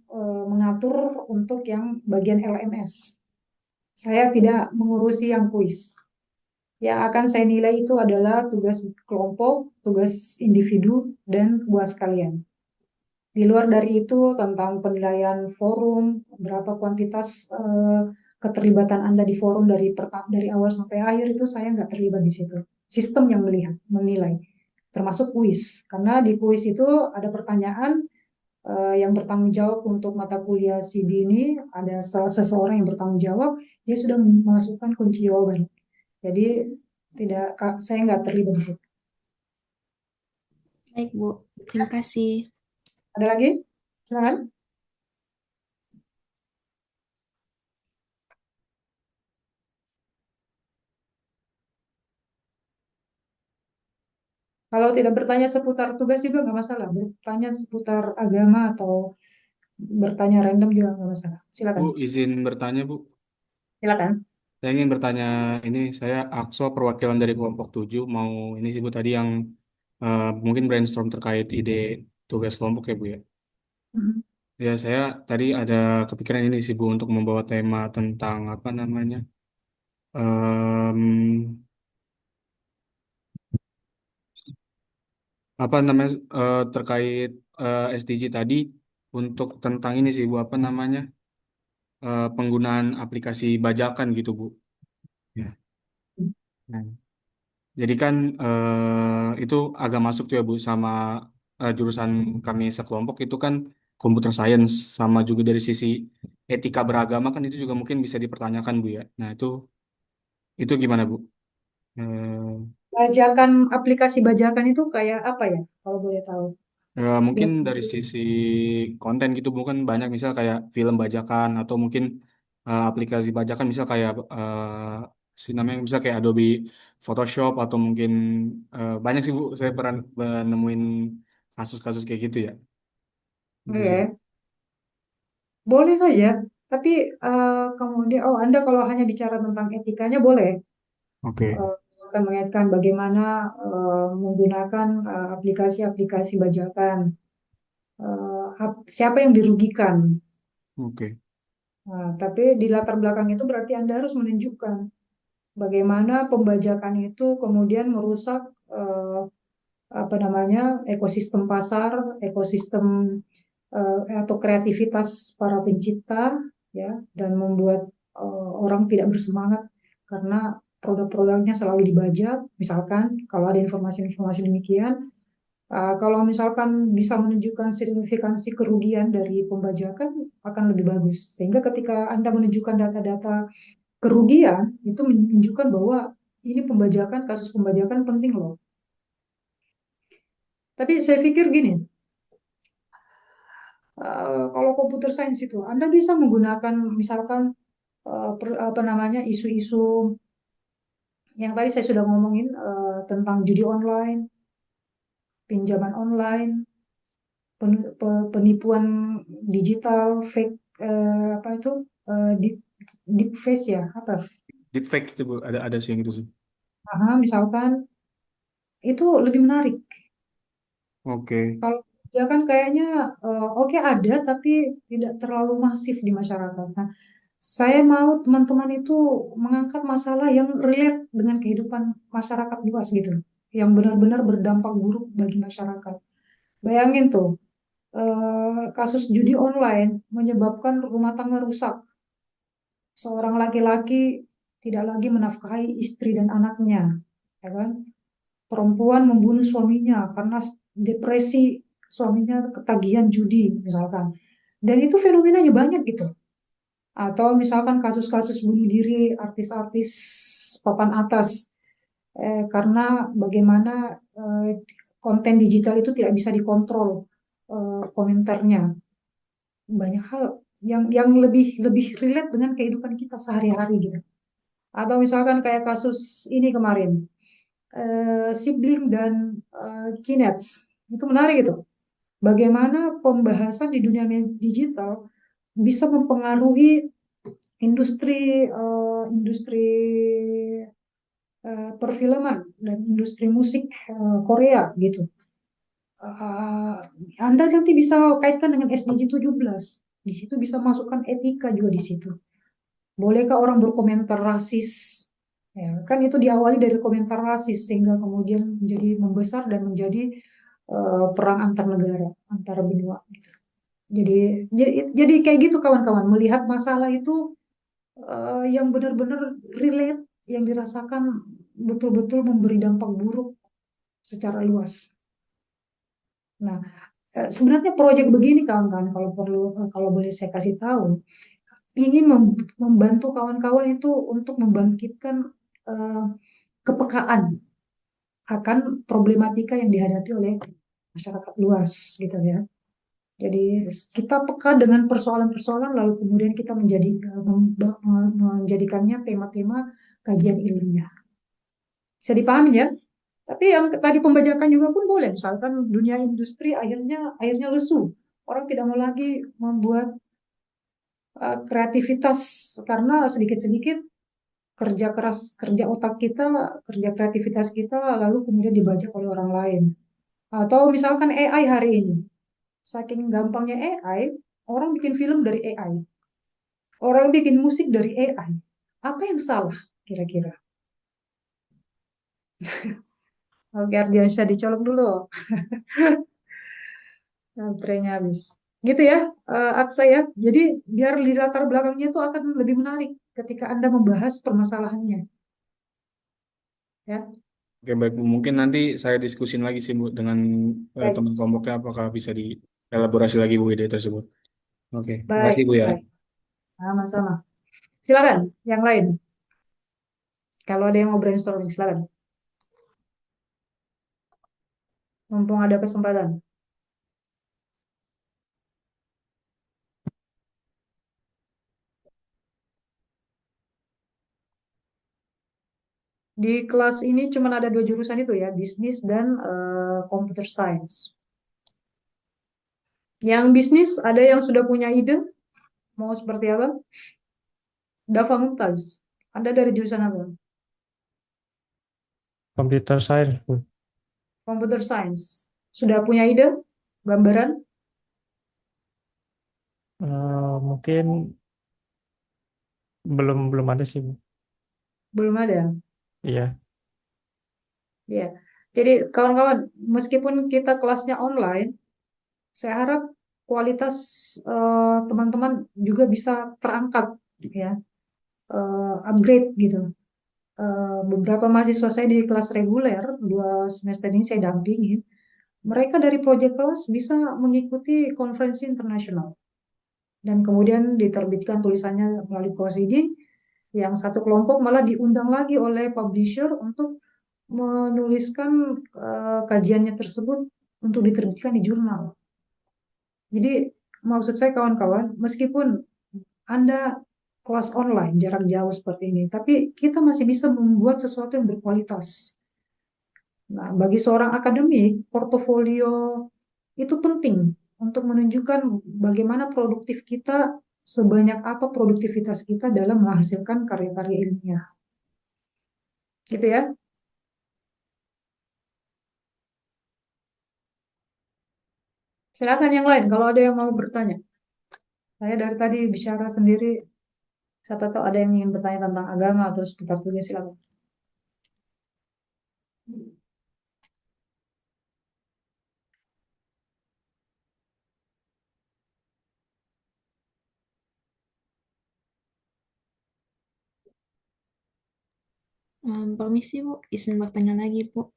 mengatur untuk yang bagian LMS. Saya tidak mengurusi yang kuis. Yang akan saya nilai itu adalah tugas kelompok, tugas individu, dan buat sekalian. Di luar dari itu tentang penilaian forum, berapa kuantitas keterlibatan Anda di forum dari awal sampai akhir itu saya nggak terlibat di situ. Sistem yang menilai, termasuk kuis. Karena di kuis itu ada pertanyaan yang bertanggung jawab untuk mata kuliah CB ini, ada seseorang yang bertanggung jawab, dia sudah memasukkan kunci jawaban. Jadi saya nggak terlibat di situ. Baik Bu, terima kasih. Ada lagi? Silakan. Kalau tidak bertanya seputar tugas juga nggak masalah. Bertanya seputar agama atau bertanya random juga nggak masalah. Silakan. Bu, izin bertanya, Bu. Silakan. Saya ingin bertanya, ini saya Akso, perwakilan dari kelompok 7, mau ini sih Bu tadi yang mungkin brainstorm terkait ide tugas kelompok ya Bu ya. Mhm. Ya, saya tadi ada kepikiran ini sih Bu untuk membawa tema tentang apa namanya, em, apa namanya terkait SDG tadi untuk tentang ini sih Bu apa namanya penggunaan aplikasi bajakan gitu Bu. Ya. Nah, jadi kan itu agak masuk tuh ya Bu sama jurusan kami sekelompok itu kan computer science sama juga dari sisi etika beragama kan itu juga mungkin bisa dipertanyakan Bu ya. Nah itu gimana Bu? Eh, Bajakan, aplikasi bajakan itu kayak apa ya? Kalau boleh tahu. Mungkin Ya, dari sisi konten gitu bukan banyak misal kayak film bajakan atau mungkin aplikasi bajakan misal kayak si namanya misal kayak Adobe Photoshop atau mungkin banyak sih Bu saya pernah nemuin kasus-kasus kayak gitu ya. Itu sih. oke. Boleh saja. Tapi kemudian, oh Anda kalau hanya bicara tentang etikanya boleh. Oke. Akan mengaitkan bagaimana menggunakan aplikasi-aplikasi bajakan. Siapa yang dirugikan. Oke. Nah, tapi di latar belakang itu berarti Anda harus menunjukkan bagaimana pembajakan itu kemudian merusak apa namanya ekosistem pasar, ekosistem atau kreativitas para pencipta, ya, dan membuat orang tidak bersemangat karena produk-produknya selalu dibajak. Misalkan kalau ada informasi-informasi demikian, kalau misalkan bisa menunjukkan signifikansi kerugian dari pembajakan akan lebih bagus. Sehingga ketika Anda menunjukkan data-data kerugian, itu menunjukkan bahwa ini pembajakan, kasus pembajakan penting loh. Tapi saya pikir gini, kalau komputer science itu, Anda bisa menggunakan misalkan apa namanya isu-isu yang tadi saya sudah ngomongin tentang judi online, pinjaman online, penipuan digital, fake apa itu deep, deep face ya apa? Deepfake itu Bu, ada sih yang itu sih. Aha, misalkan itu lebih menarik. Oke. Kalau kerja kan kayaknya oke ada tapi tidak terlalu masif di masyarakat. Nah, saya mau teman-teman itu mengangkat masalah yang relate dengan kehidupan masyarakat luas gitu, yang benar-benar berdampak buruk bagi masyarakat. Bayangin tuh, kasus judi online menyebabkan rumah tangga rusak. Seorang laki-laki tidak lagi menafkahi istri dan anaknya, ya kan? Perempuan membunuh suaminya karena depresi, suaminya ketagihan judi misalkan. Dan itu fenomenanya banyak gitu. Atau misalkan kasus-kasus bunuh diri artis-artis papan atas karena bagaimana konten digital itu tidak bisa dikontrol komentarnya. Banyak hal yang lebih lebih relate dengan kehidupan kita sehari-hari gitu. Atau misalkan kayak kasus ini kemarin, sibling dan kinets. Itu menarik itu. Bagaimana pembahasan di dunia digital bisa mempengaruhi industri perfilman dan industri musik Korea gitu. Uh, Anda nanti bisa kaitkan dengan SDG 17. Di situ bisa masukkan etika juga di situ. Bolehkah orang berkomentar rasis? Ya, kan itu diawali dari komentar rasis sehingga kemudian menjadi membesar dan menjadi perang antar negara, antar benua. Gitu. Jadi kayak gitu kawan-kawan, melihat masalah itu yang benar-benar relate, yang dirasakan betul-betul memberi dampak buruk secara luas. Nah, sebenarnya proyek begini kawan-kawan, kalau boleh saya kasih tahu, ingin membantu kawan-kawan itu untuk membangkitkan eh, kepekaan akan problematika yang dihadapi oleh masyarakat luas, gitu ya. Jadi kita peka dengan persoalan-persoalan, lalu kemudian kita menjadikannya tema-tema kajian ilmiah. Bisa dipahami ya? Tapi yang tadi pembajakan juga pun boleh. Misalkan dunia industri akhirnya lesu. Orang tidak mau lagi membuat kreativitas karena sedikit-sedikit kerja keras, kerja otak kita, kerja kreativitas kita lalu kemudian dibajak oleh orang lain. Atau misalkan AI hari ini. Saking gampangnya AI, orang bikin film dari AI. Orang bikin musik dari AI. Apa yang salah kira-kira? Oke, Ardian bisa dicolok dulu. Baterainya habis. Gitu ya, Aksa ya. Jadi biar di latar belakangnya itu akan lebih menarik ketika Anda membahas permasalahannya. Ya, Oke, baik Bu. Mungkin nanti saya diskusin lagi sih Bu dengan baik, teman kelompoknya apakah bisa dielaborasi lagi Bu ide tersebut. Oke, baik, makasih Bu ya. baik. Sama-sama. Silakan, yang lain. Kalau ada yang mau brainstorming, silakan. Mumpung ada kesempatan. Di kelas ini cuma ada 2 jurusan itu ya, bisnis dan computer science. Yang bisnis ada yang sudah punya ide mau seperti apa? Dava Mumtaz, Anda dari jurusan apa? Computer science, Bu. Computer science. Sudah punya ide? Gambaran? Mungkin belum belum ada sih, Bu. Belum ada. Iya. Ya. Jadi kawan-kawan, meskipun kita kelasnya online, saya harap kualitas teman-teman juga bisa terangkat, ya, upgrade gitu. Beberapa mahasiswa saya di kelas reguler 2 semester ini saya dampingin, mereka dari project kelas bisa mengikuti konferensi internasional dan kemudian diterbitkan tulisannya melalui proceeding. Yang satu kelompok malah diundang lagi oleh publisher untuk menuliskan kajiannya tersebut untuk diterbitkan di jurnal. Jadi maksud saya kawan-kawan, meskipun Anda kelas online jarak jauh seperti ini, tapi kita masih bisa membuat sesuatu yang berkualitas. Nah, bagi seorang akademik, portofolio itu penting untuk menunjukkan bagaimana produktif kita, sebanyak apa produktivitas kita dalam menghasilkan karya-karya ilmiah. Gitu ya. Silakan yang lain kalau ada yang mau bertanya. Saya dari tadi bicara sendiri, siapa tahu ada yang ingin bertanya tentang agama atau seputar tugas, silakan. Permisi Bu, izin bertanya lagi Bu.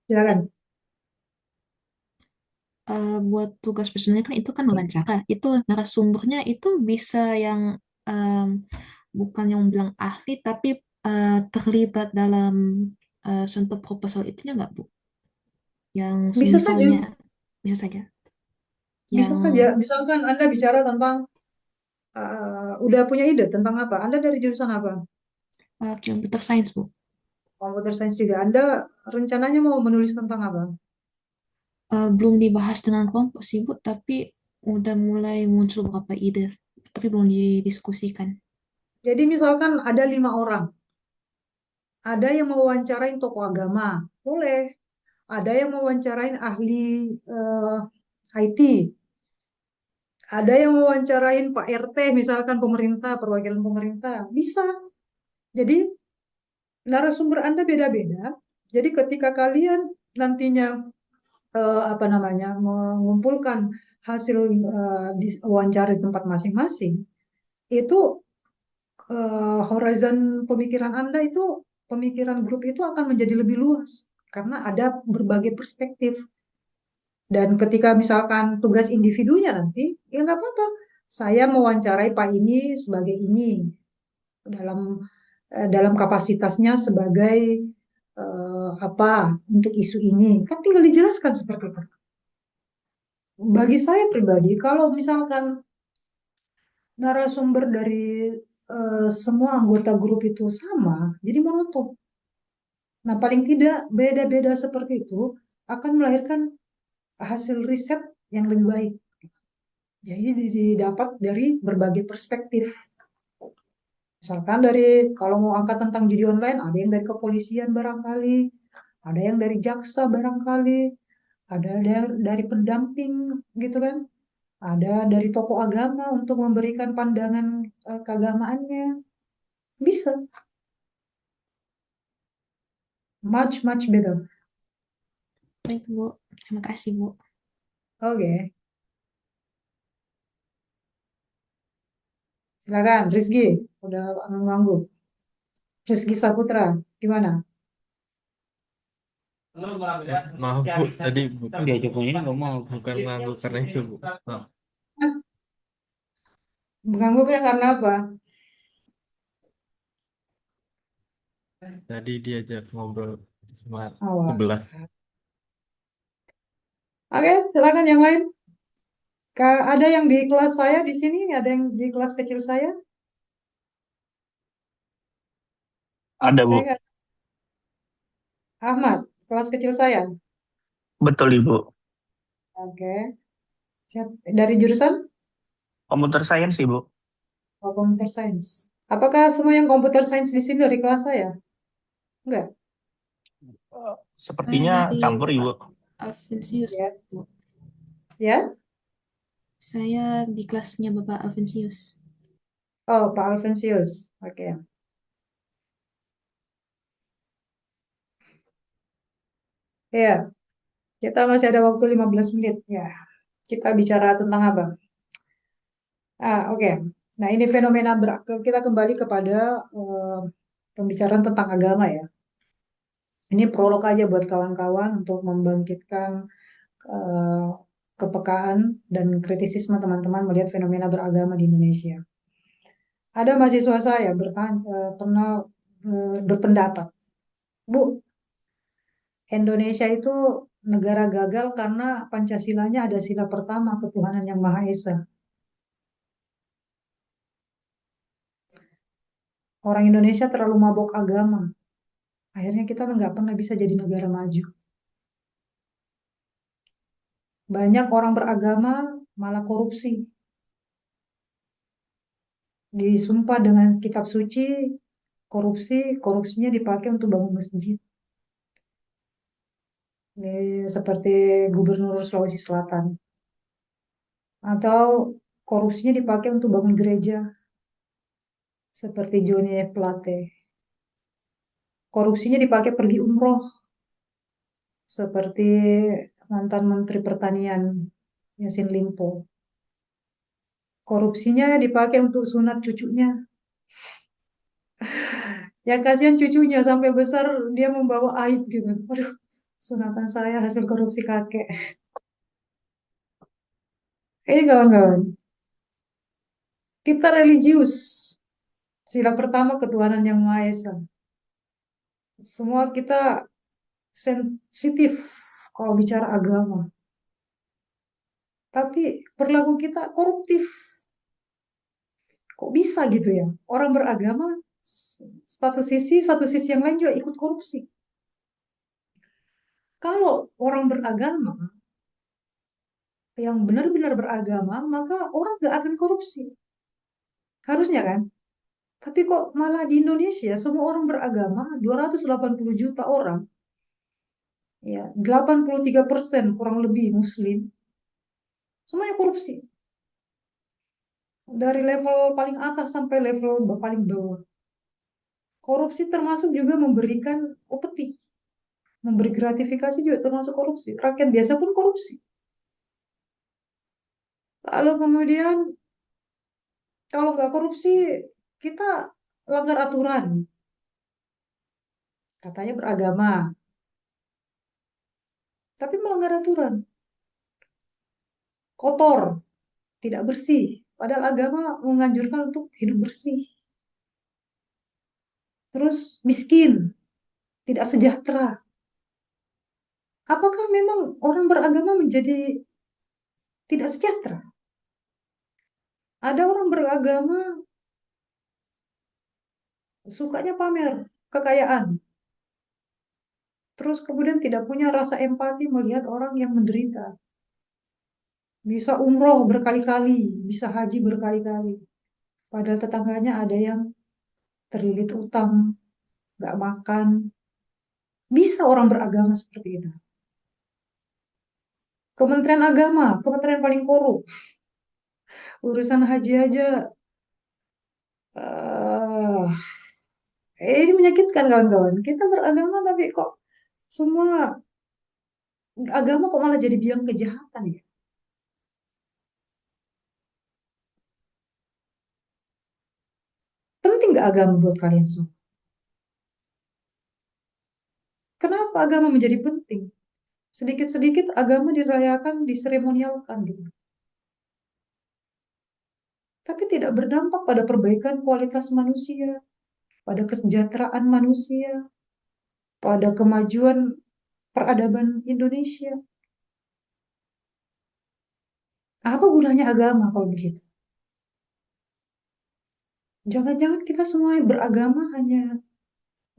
Silakan. Buat tugas personalnya kan itu kan wawancara. Itu narasumbernya itu bisa yang bukan yang bilang ahli, tapi terlibat dalam contoh proposal itunya nggak Bu? Yang Bisa saja, semisalnya bisa saja. bisa Yang saja. Misalkan Anda bicara tentang, udah punya ide tentang apa? Anda dari jurusan apa? computer science Bu. Computer science juga. Anda rencananya mau menulis tentang apa? Belum dibahas dengan kelompok sih Bu, tapi udah mulai muncul beberapa ide, tapi belum didiskusikan. Jadi misalkan ada 5 orang. Ada yang mewawancarain tokoh agama, boleh. Ada yang mewawancarain ahli IT. Ada yang mewawancarain Pak RT, misalkan pemerintah, perwakilan pemerintah. Bisa. Jadi narasumber Anda beda-beda. Jadi ketika kalian nantinya apa namanya mengumpulkan hasil di wawancara di tempat masing-masing, itu horizon pemikiran Anda itu, pemikiran grup itu akan menjadi lebih luas karena ada berbagai perspektif. Dan ketika misalkan tugas individunya nanti, ya nggak apa-apa. Saya mewawancarai Pak ini sebagai ini dalam dalam kapasitasnya sebagai apa untuk isu ini, kan tinggal dijelaskan seperti itu. Bagi saya pribadi, kalau misalkan narasumber dari semua anggota grup itu sama, jadi monoton. Nah, paling tidak beda-beda seperti itu akan melahirkan hasil riset yang lebih baik. Jadi didapat dari berbagai perspektif. Misalkan dari, kalau mau angkat tentang judi online, ada yang dari kepolisian barangkali, ada yang dari jaksa barangkali, ada dari pendamping gitu kan, ada dari tokoh agama untuk memberikan pandangan keagamaannya. Bisa, much much better. Baik Bu, terima kasih Bu. Oke, silakan Rizky, udah mengganggu. Rizky Saputra, gimana? Maaf Bu, tadi diajak ini nggak mau, bukan mengganggu karena itu Bu. Maaf. Mengganggu ya karena apa? Tadi diajak ngobrol sama Awal. sebelah. Oke, silakan yang lain. Ada yang di kelas saya di sini, ada yang di kelas kecil saya. Ada, Saya Bu. nggak, Ahmad, kelas kecil saya. Betul, Ibu. Oke. Siap. Dari jurusan Komputer Science, Ibu. Computer Science. Apakah semua yang Computer Science di sini dari kelas saya? Enggak. Eh, Saya Sepertinya dari campur, Ibu. Bapak Alvensius, Ya. Bu. Ya. Saya di kelasnya Bapak Alvensius. Oh, Pak Alvensius. Oke. Ya, kita masih ada waktu 15 menit. Ya, kita bicara tentang apa? Oke. Nah, ini fenomena kita kembali kepada pembicaraan tentang agama ya. Ini prolog aja buat kawan-kawan untuk membangkitkan eh, kepekaan dan kritisisme teman-teman melihat fenomena beragama di Indonesia. Ada mahasiswa saya pernah berpendapat, Bu, Indonesia itu negara gagal karena Pancasilanya ada sila pertama, ketuhanan yang Maha Esa. Orang Indonesia terlalu mabok agama. Akhirnya kita nggak pernah bisa jadi negara maju. Banyak orang beragama malah korupsi. Disumpah dengan kitab suci, korupsinya dipakai untuk bangun masjid. Seperti Gubernur Sulawesi Selatan. Atau korupsinya dipakai untuk bangun gereja, seperti Johnny Plate. Korupsinya dipakai pergi umroh, seperti mantan Menteri Pertanian Yassin Limpo. Korupsinya dipakai untuk sunat cucunya. Yang kasihan cucunya sampai besar dia membawa aib gitu. Aduh, sunatan saya hasil korupsi kakek. Ini kawan-kawan, kita religius. Sila pertama ketuhanan yang Maha Esa. Semua kita sensitif kalau bicara agama. Tapi perilaku kita koruptif. Kok bisa gitu ya? Orang beragama satu sisi yang lain juga ikut korupsi. Kalau orang beragama yang benar-benar beragama, maka orang gak akan korupsi. Harusnya kan? Tapi kok malah di Indonesia semua orang beragama, 280 juta orang, ya 83% kurang lebih Muslim, semuanya korupsi. Dari level paling atas sampai level paling bawah. Korupsi termasuk juga memberikan upeti. Memberi gratifikasi juga termasuk korupsi. Rakyat biasa pun korupsi. Lalu kemudian kalau nggak korupsi, kita langgar aturan. Katanya beragama, tapi melanggar aturan. Kotor, tidak bersih. Padahal agama menganjurkan untuk hidup bersih. Terus miskin, tidak sejahtera. Apakah memang orang beragama menjadi tidak sejahtera? Ada orang beragama sukanya pamer kekayaan. Terus kemudian tidak punya rasa empati melihat orang yang menderita. Bisa umroh berkali-kali, bisa haji berkali-kali. Padahal tetangganya ada yang terlilit utang, nggak makan. Bisa orang beragama seperti itu. Kementerian Agama, kementerian paling korup. Urusan haji aja, eh ini menyakitkan kawan-kawan. Kita beragama tapi kok semua agama kok malah jadi biang kejahatan ya? Penting nggak agama buat kalian semua? Kenapa agama menjadi penting? Sedikit-sedikit agama dirayakan, diseremonialkan gitu. Tapi tidak berdampak pada perbaikan kualitas manusia, pada kesejahteraan manusia, pada kemajuan peradaban Indonesia. Apa gunanya agama kalau begitu? Jangan-jangan kita semua beragama hanya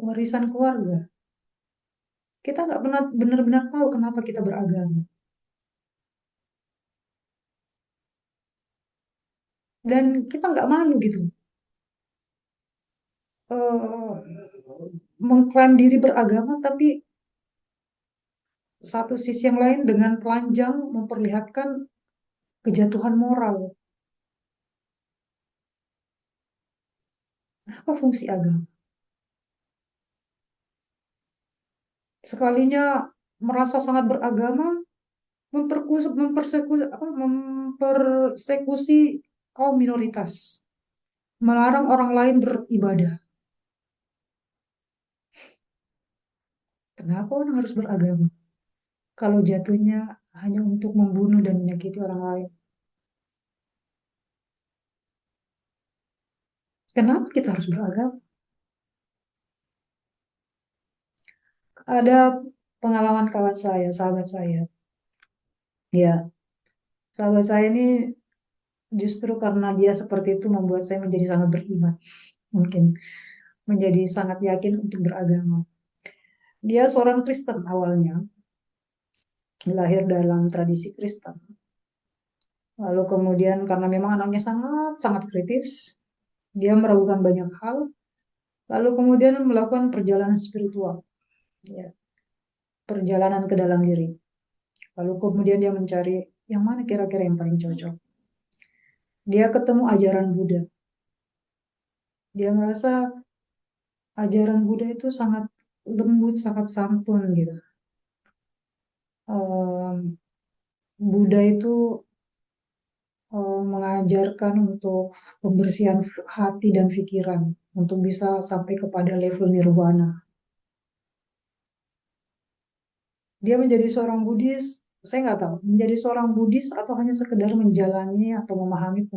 warisan keluarga. Kita nggak pernah benar-benar tahu kenapa kita beragama. Dan kita nggak malu gitu. eh, Mengklaim diri beragama, tapi satu sisi yang lain dengan telanjang memperlihatkan kejatuhan moral. Apa fungsi agama? Sekalinya merasa sangat beragama, mempersekusi kaum minoritas, melarang orang lain beribadah. Kenapa orang harus beragama? Kalau jatuhnya hanya untuk membunuh dan menyakiti orang lain. Kenapa kita harus beragama? Ada pengalaman kawan saya, sahabat saya. Ya, sahabat saya ini justru karena dia seperti itu membuat saya menjadi sangat beriman. Mungkin menjadi sangat yakin untuk beragama. Dia seorang Kristen awalnya, lahir dalam tradisi Kristen. Lalu kemudian karena memang anaknya sangat kritis, dia meragukan banyak hal, lalu kemudian melakukan perjalanan spiritual, ya, perjalanan ke dalam diri. Lalu kemudian dia mencari yang mana kira-kira yang paling cocok. Dia ketemu ajaran Buddha. Dia merasa ajaran Buddha itu sangat lembut, sangat santun gitu. Buddha itu mengajarkan untuk pembersihan hati dan pikiran untuk bisa sampai kepada level nirwana. Dia menjadi seorang Buddhis, saya nggak tahu, menjadi seorang Buddhis atau hanya sekedar menjalani atau memahami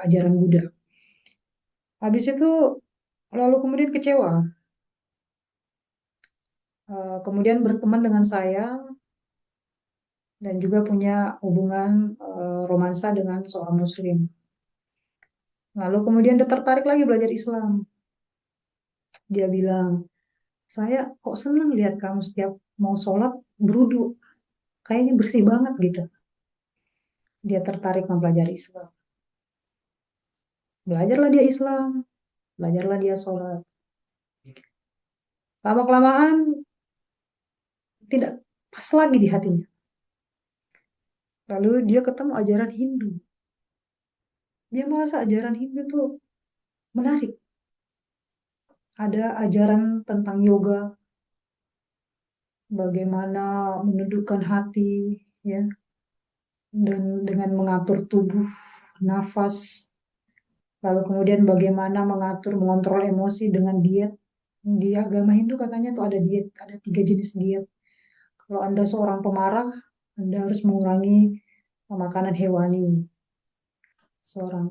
ajaran Buddha. Habis itu lalu kemudian kecewa. Kemudian berteman dengan saya dan juga punya hubungan romansa dengan seorang Muslim. Lalu kemudian dia tertarik lagi belajar Islam. Dia bilang, saya kok senang lihat kamu setiap mau sholat berudu. Kayaknya bersih banget gitu. Dia tertarik mempelajari Islam. Belajarlah dia Islam. Belajarlah dia sholat. Lama-kelamaan tidak pas lagi di hatinya. Lalu dia ketemu ajaran Hindu. Dia merasa ajaran Hindu itu menarik. Ada ajaran tentang yoga, bagaimana menundukkan hati, ya, dan dengan mengatur tubuh, nafas, lalu kemudian bagaimana mengontrol emosi dengan diet. Di agama Hindu katanya tuh ada diet, ada 3 jenis diet. Kalau Anda seorang pemarah, Anda harus mengurangi makanan hewani.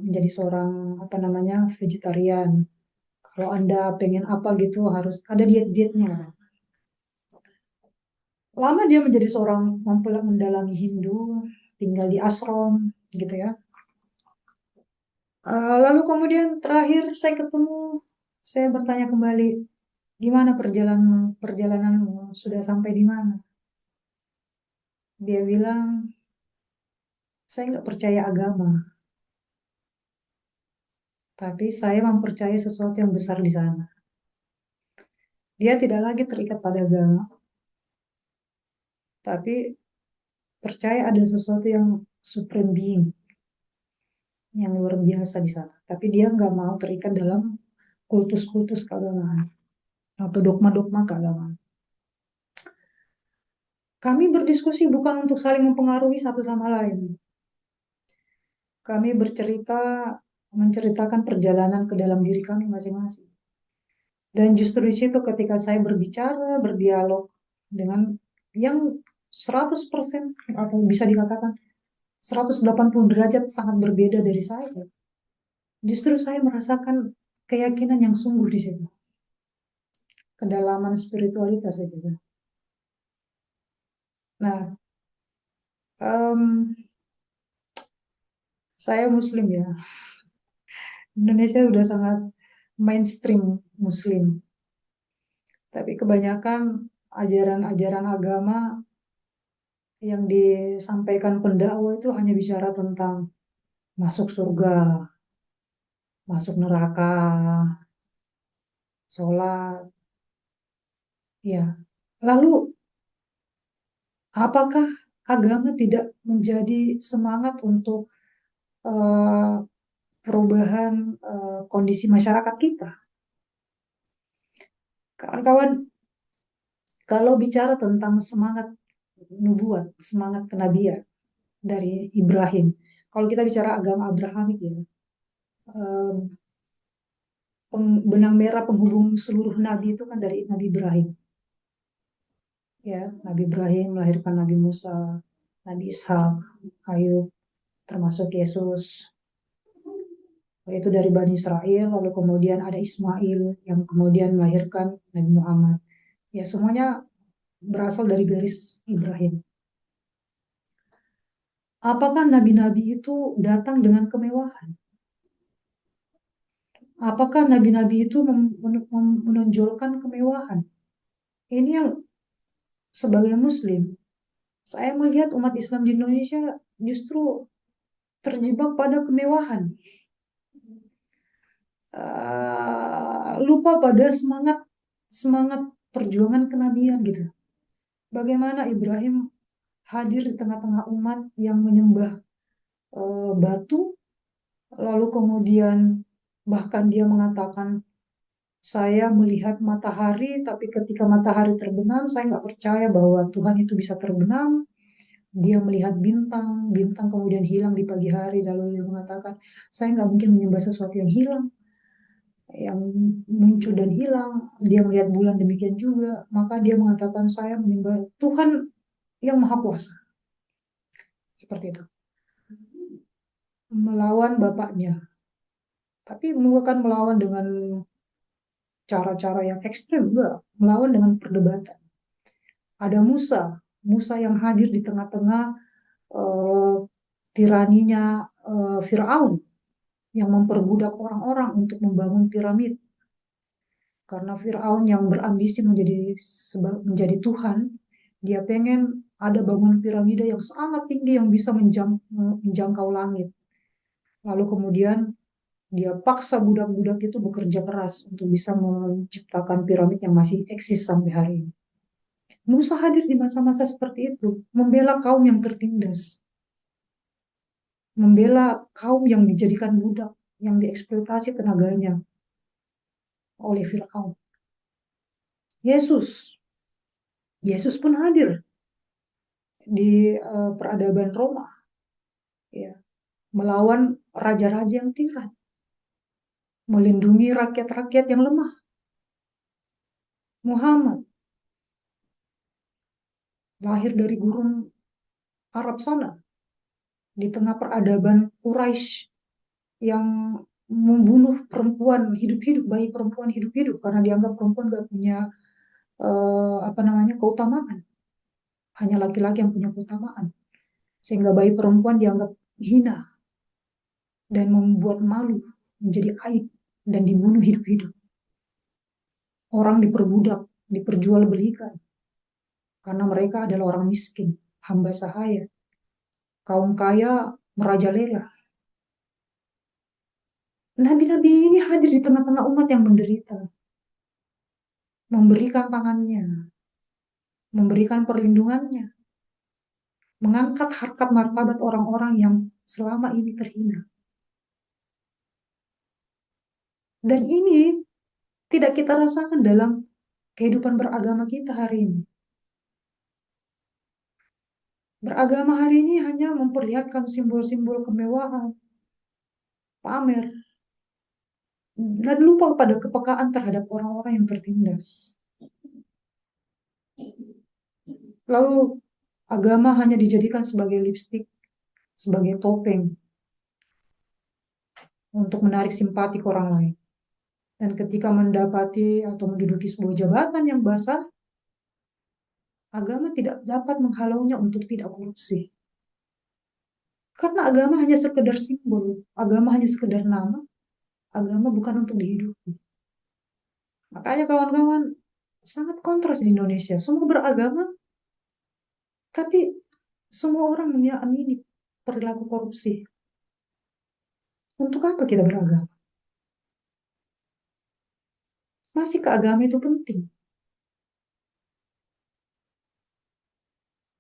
Menjadi seorang vegetarian. Kalau Anda pengen apa gitu harus ada diet-dietnya. Lama dia menjadi seorang mendalami Hindu, tinggal di ashram gitu ya. Lalu kemudian terakhir saya ketemu, saya bertanya kembali, gimana perjalananmu, sudah sampai di mana? Dia bilang, saya nggak percaya agama, tapi saya mempercayai sesuatu yang besar di sana. Dia tidak lagi terikat pada agama, tapi percaya ada sesuatu yang supreme being, yang luar biasa di sana. Tapi dia nggak mau terikat dalam kultus-kultus keagamaan atau dogma-dogma keagamaan. Kami berdiskusi bukan untuk saling mempengaruhi satu sama lain. Kami menceritakan perjalanan ke dalam diri kami masing-masing. Dan justru di situ ketika saya berbicara, berdialog dengan yang 100% atau bisa dikatakan 180 derajat sangat berbeda dari saya, justru saya merasakan keyakinan yang sungguh di situ. Kedalaman spiritualitas itu. Nah, saya Muslim ya. Indonesia udah sangat mainstream Muslim. Tapi kebanyakan ajaran-ajaran agama yang disampaikan pendakwa itu hanya bicara tentang masuk surga, masuk neraka, sholat. Ya, lalu apakah agama tidak menjadi semangat untuk perubahan kondisi masyarakat kita? Kawan-kawan, kalau bicara tentang semangat nubuat, semangat kenabian dari Ibrahim, kalau kita bicara agama Abrahamik ya, benang merah penghubung seluruh nabi itu kan dari Nabi Ibrahim. Ya, Nabi Ibrahim melahirkan Nabi Musa, Nabi Ishak, Ayub, termasuk Yesus. Yaitu dari Bani Israel, lalu kemudian ada Ismail yang kemudian melahirkan Nabi Muhammad. Ya, semuanya berasal dari garis Ibrahim. Apakah nabi-nabi itu datang dengan kemewahan? Apakah nabi-nabi itu menonjolkan kemewahan? Ini yang sebagai Muslim, saya melihat umat Islam di Indonesia justru terjebak pada kemewahan. Lupa pada semangat perjuangan kenabian gitu. Bagaimana Ibrahim hadir di tengah-tengah umat yang menyembah batu, lalu kemudian bahkan dia mengatakan, saya melihat matahari, tapi ketika matahari terbenam, saya nggak percaya bahwa Tuhan itu bisa terbenam. Dia melihat bintang, bintang kemudian hilang di pagi hari, lalu dia mengatakan, saya nggak mungkin menyembah sesuatu yang hilang, yang muncul dan hilang. Dia melihat bulan demikian juga, maka dia mengatakan, saya menyembah Tuhan yang Maha Kuasa. Seperti itu. Melawan bapaknya. Tapi bukan melawan dengan cara-cara yang ekstrem, enggak. Melawan dengan perdebatan. Ada Musa yang hadir di tengah-tengah tiraninya Firaun yang memperbudak orang-orang untuk membangun piramid. Karena Firaun yang berambisi menjadi Tuhan, dia pengen ada bangunan piramida yang sangat tinggi yang bisa menjangkau langit. Lalu kemudian dia paksa budak-budak itu bekerja keras untuk bisa menciptakan piramid yang masih eksis sampai hari ini. Musa hadir di masa-masa seperti itu, membela kaum yang tertindas, membela kaum yang dijadikan budak, yang dieksploitasi tenaganya oleh Firaun. Yesus pun hadir di peradaban Roma, ya, melawan raja-raja yang tiran, melindungi rakyat-rakyat yang lemah. Muhammad lahir dari gurun Arab sana, di tengah peradaban Quraisy yang membunuh perempuan hidup-hidup, bayi perempuan hidup-hidup karena dianggap perempuan gak punya keutamaan, hanya laki-laki yang punya keutamaan, sehingga bayi perempuan dianggap hina dan membuat malu, menjadi aib dan dibunuh hidup-hidup. Orang diperbudak, diperjualbelikan karena mereka adalah orang miskin, hamba sahaya. Kaum kaya merajalela. Nabi-nabi ini hadir di tengah-tengah umat yang menderita, memberikan tangannya, memberikan perlindungannya, mengangkat harkat martabat orang-orang yang selama ini terhina. Dan ini tidak kita rasakan dalam kehidupan beragama kita hari ini. Beragama hari ini hanya memperlihatkan simbol-simbol kemewahan, pamer, dan lupa pada kepekaan terhadap orang-orang yang tertindas. Lalu agama hanya dijadikan sebagai lipstik, sebagai topeng untuk menarik simpati ke orang lain. Dan ketika mendapati atau menduduki sebuah jabatan yang basah, agama tidak dapat menghalaunya untuk tidak korupsi. Karena agama hanya sekedar simbol, agama hanya sekedar nama, agama bukan untuk dihidupi. Makanya kawan-kawan, Sangat kontras di Indonesia. Semua beragama, tapi semua orang mengamini perilaku korupsi. Untuk apa kita beragama? Masih agama itu penting?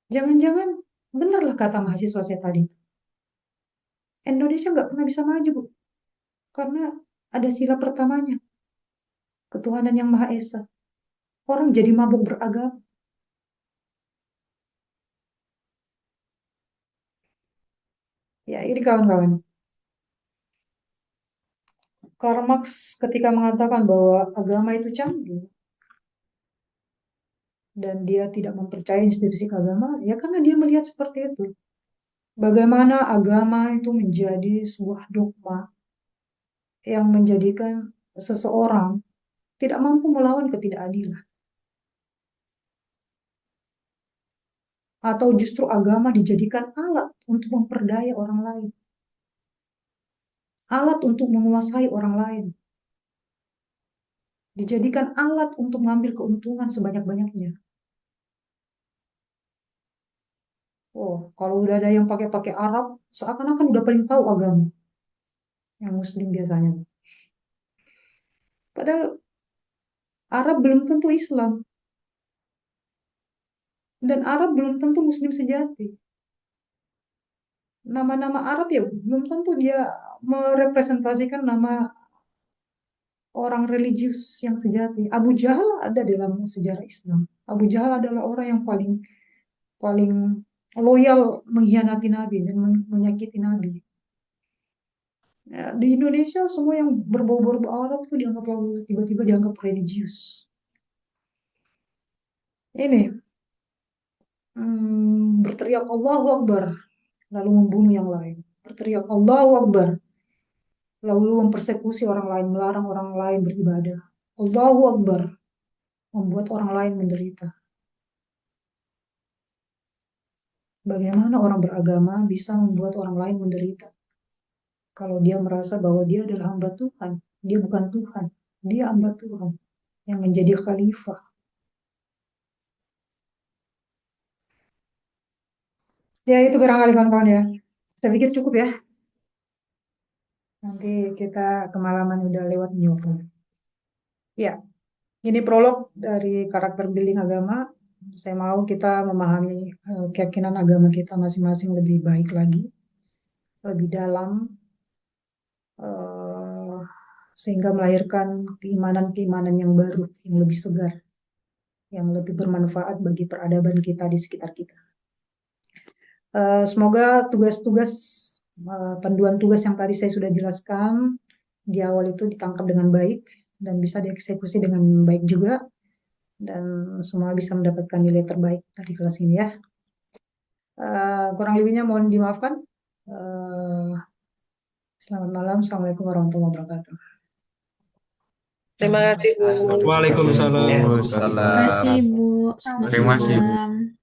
Jangan-jangan benarlah kata mahasiswa saya tadi. Indonesia nggak pernah bisa maju, Bu. Karena ada sila pertamanya, ketuhanan yang Maha Esa. Orang jadi mabuk beragama. Ya, ini kawan-kawan. Karl Marx ketika mengatakan bahwa agama itu candu dan dia tidak mempercayai institusi agama, ya karena dia melihat seperti itu. Bagaimana agama itu menjadi sebuah dogma yang menjadikan seseorang tidak mampu melawan ketidakadilan. Atau justru agama dijadikan alat untuk memperdaya orang lain. Alat untuk menguasai orang lain. Dijadikan alat untuk mengambil keuntungan sebanyak-banyaknya. Oh, kalau udah ada yang pakai Arab, seakan-akan udah paling tahu agama. Yang Muslim biasanya. Padahal Arab belum tentu Islam. Dan Arab belum tentu Muslim sejati. Nama-nama Arab ya belum tentu dia merepresentasikan nama orang religius yang sejati. Abu Jahal ada dalam sejarah Islam. Abu Jahal adalah orang yang paling loyal mengkhianati Nabi dan menyakiti Nabi. Ya, di Indonesia semua yang berbau-bau Arab itu dianggap tiba-tiba dianggap religius. Ini berteriak Allahu Akbar lalu membunuh yang lain. Berteriak Allahu Akbar lalu mempersekusi orang lain, melarang orang lain beribadah. Allahu Akbar membuat orang lain menderita. Bagaimana orang beragama bisa membuat orang lain menderita? Kalau dia merasa bahwa dia adalah hamba Tuhan, dia bukan Tuhan, dia hamba Tuhan yang menjadi khalifah. Ya itu barangkali kawan-kawan ya. Saya pikir cukup ya. Nanti kita kemalaman udah lewat nih waktunya. Ya, ini prolog dari karakter building agama. Saya mau kita memahami keyakinan agama kita masing-masing lebih baik lagi, lebih dalam, sehingga melahirkan keimanan-keimanan yang baru, yang lebih segar, yang lebih bermanfaat bagi peradaban kita di sekitar kita. Semoga tugas-tugas, panduan tugas yang tadi saya sudah jelaskan di awal itu ditangkap dengan baik dan bisa dieksekusi dengan baik juga, dan semua bisa mendapatkan nilai terbaik dari kelas ini ya. Kurang lebihnya mohon dimaafkan. Selamat malam. Assalamualaikum warahmatullahi wabarakatuh. Terima kasih, Bu. Waalaikumsalam. Terima kasih, Bu. Terima kasih, Bu. Selamat malam.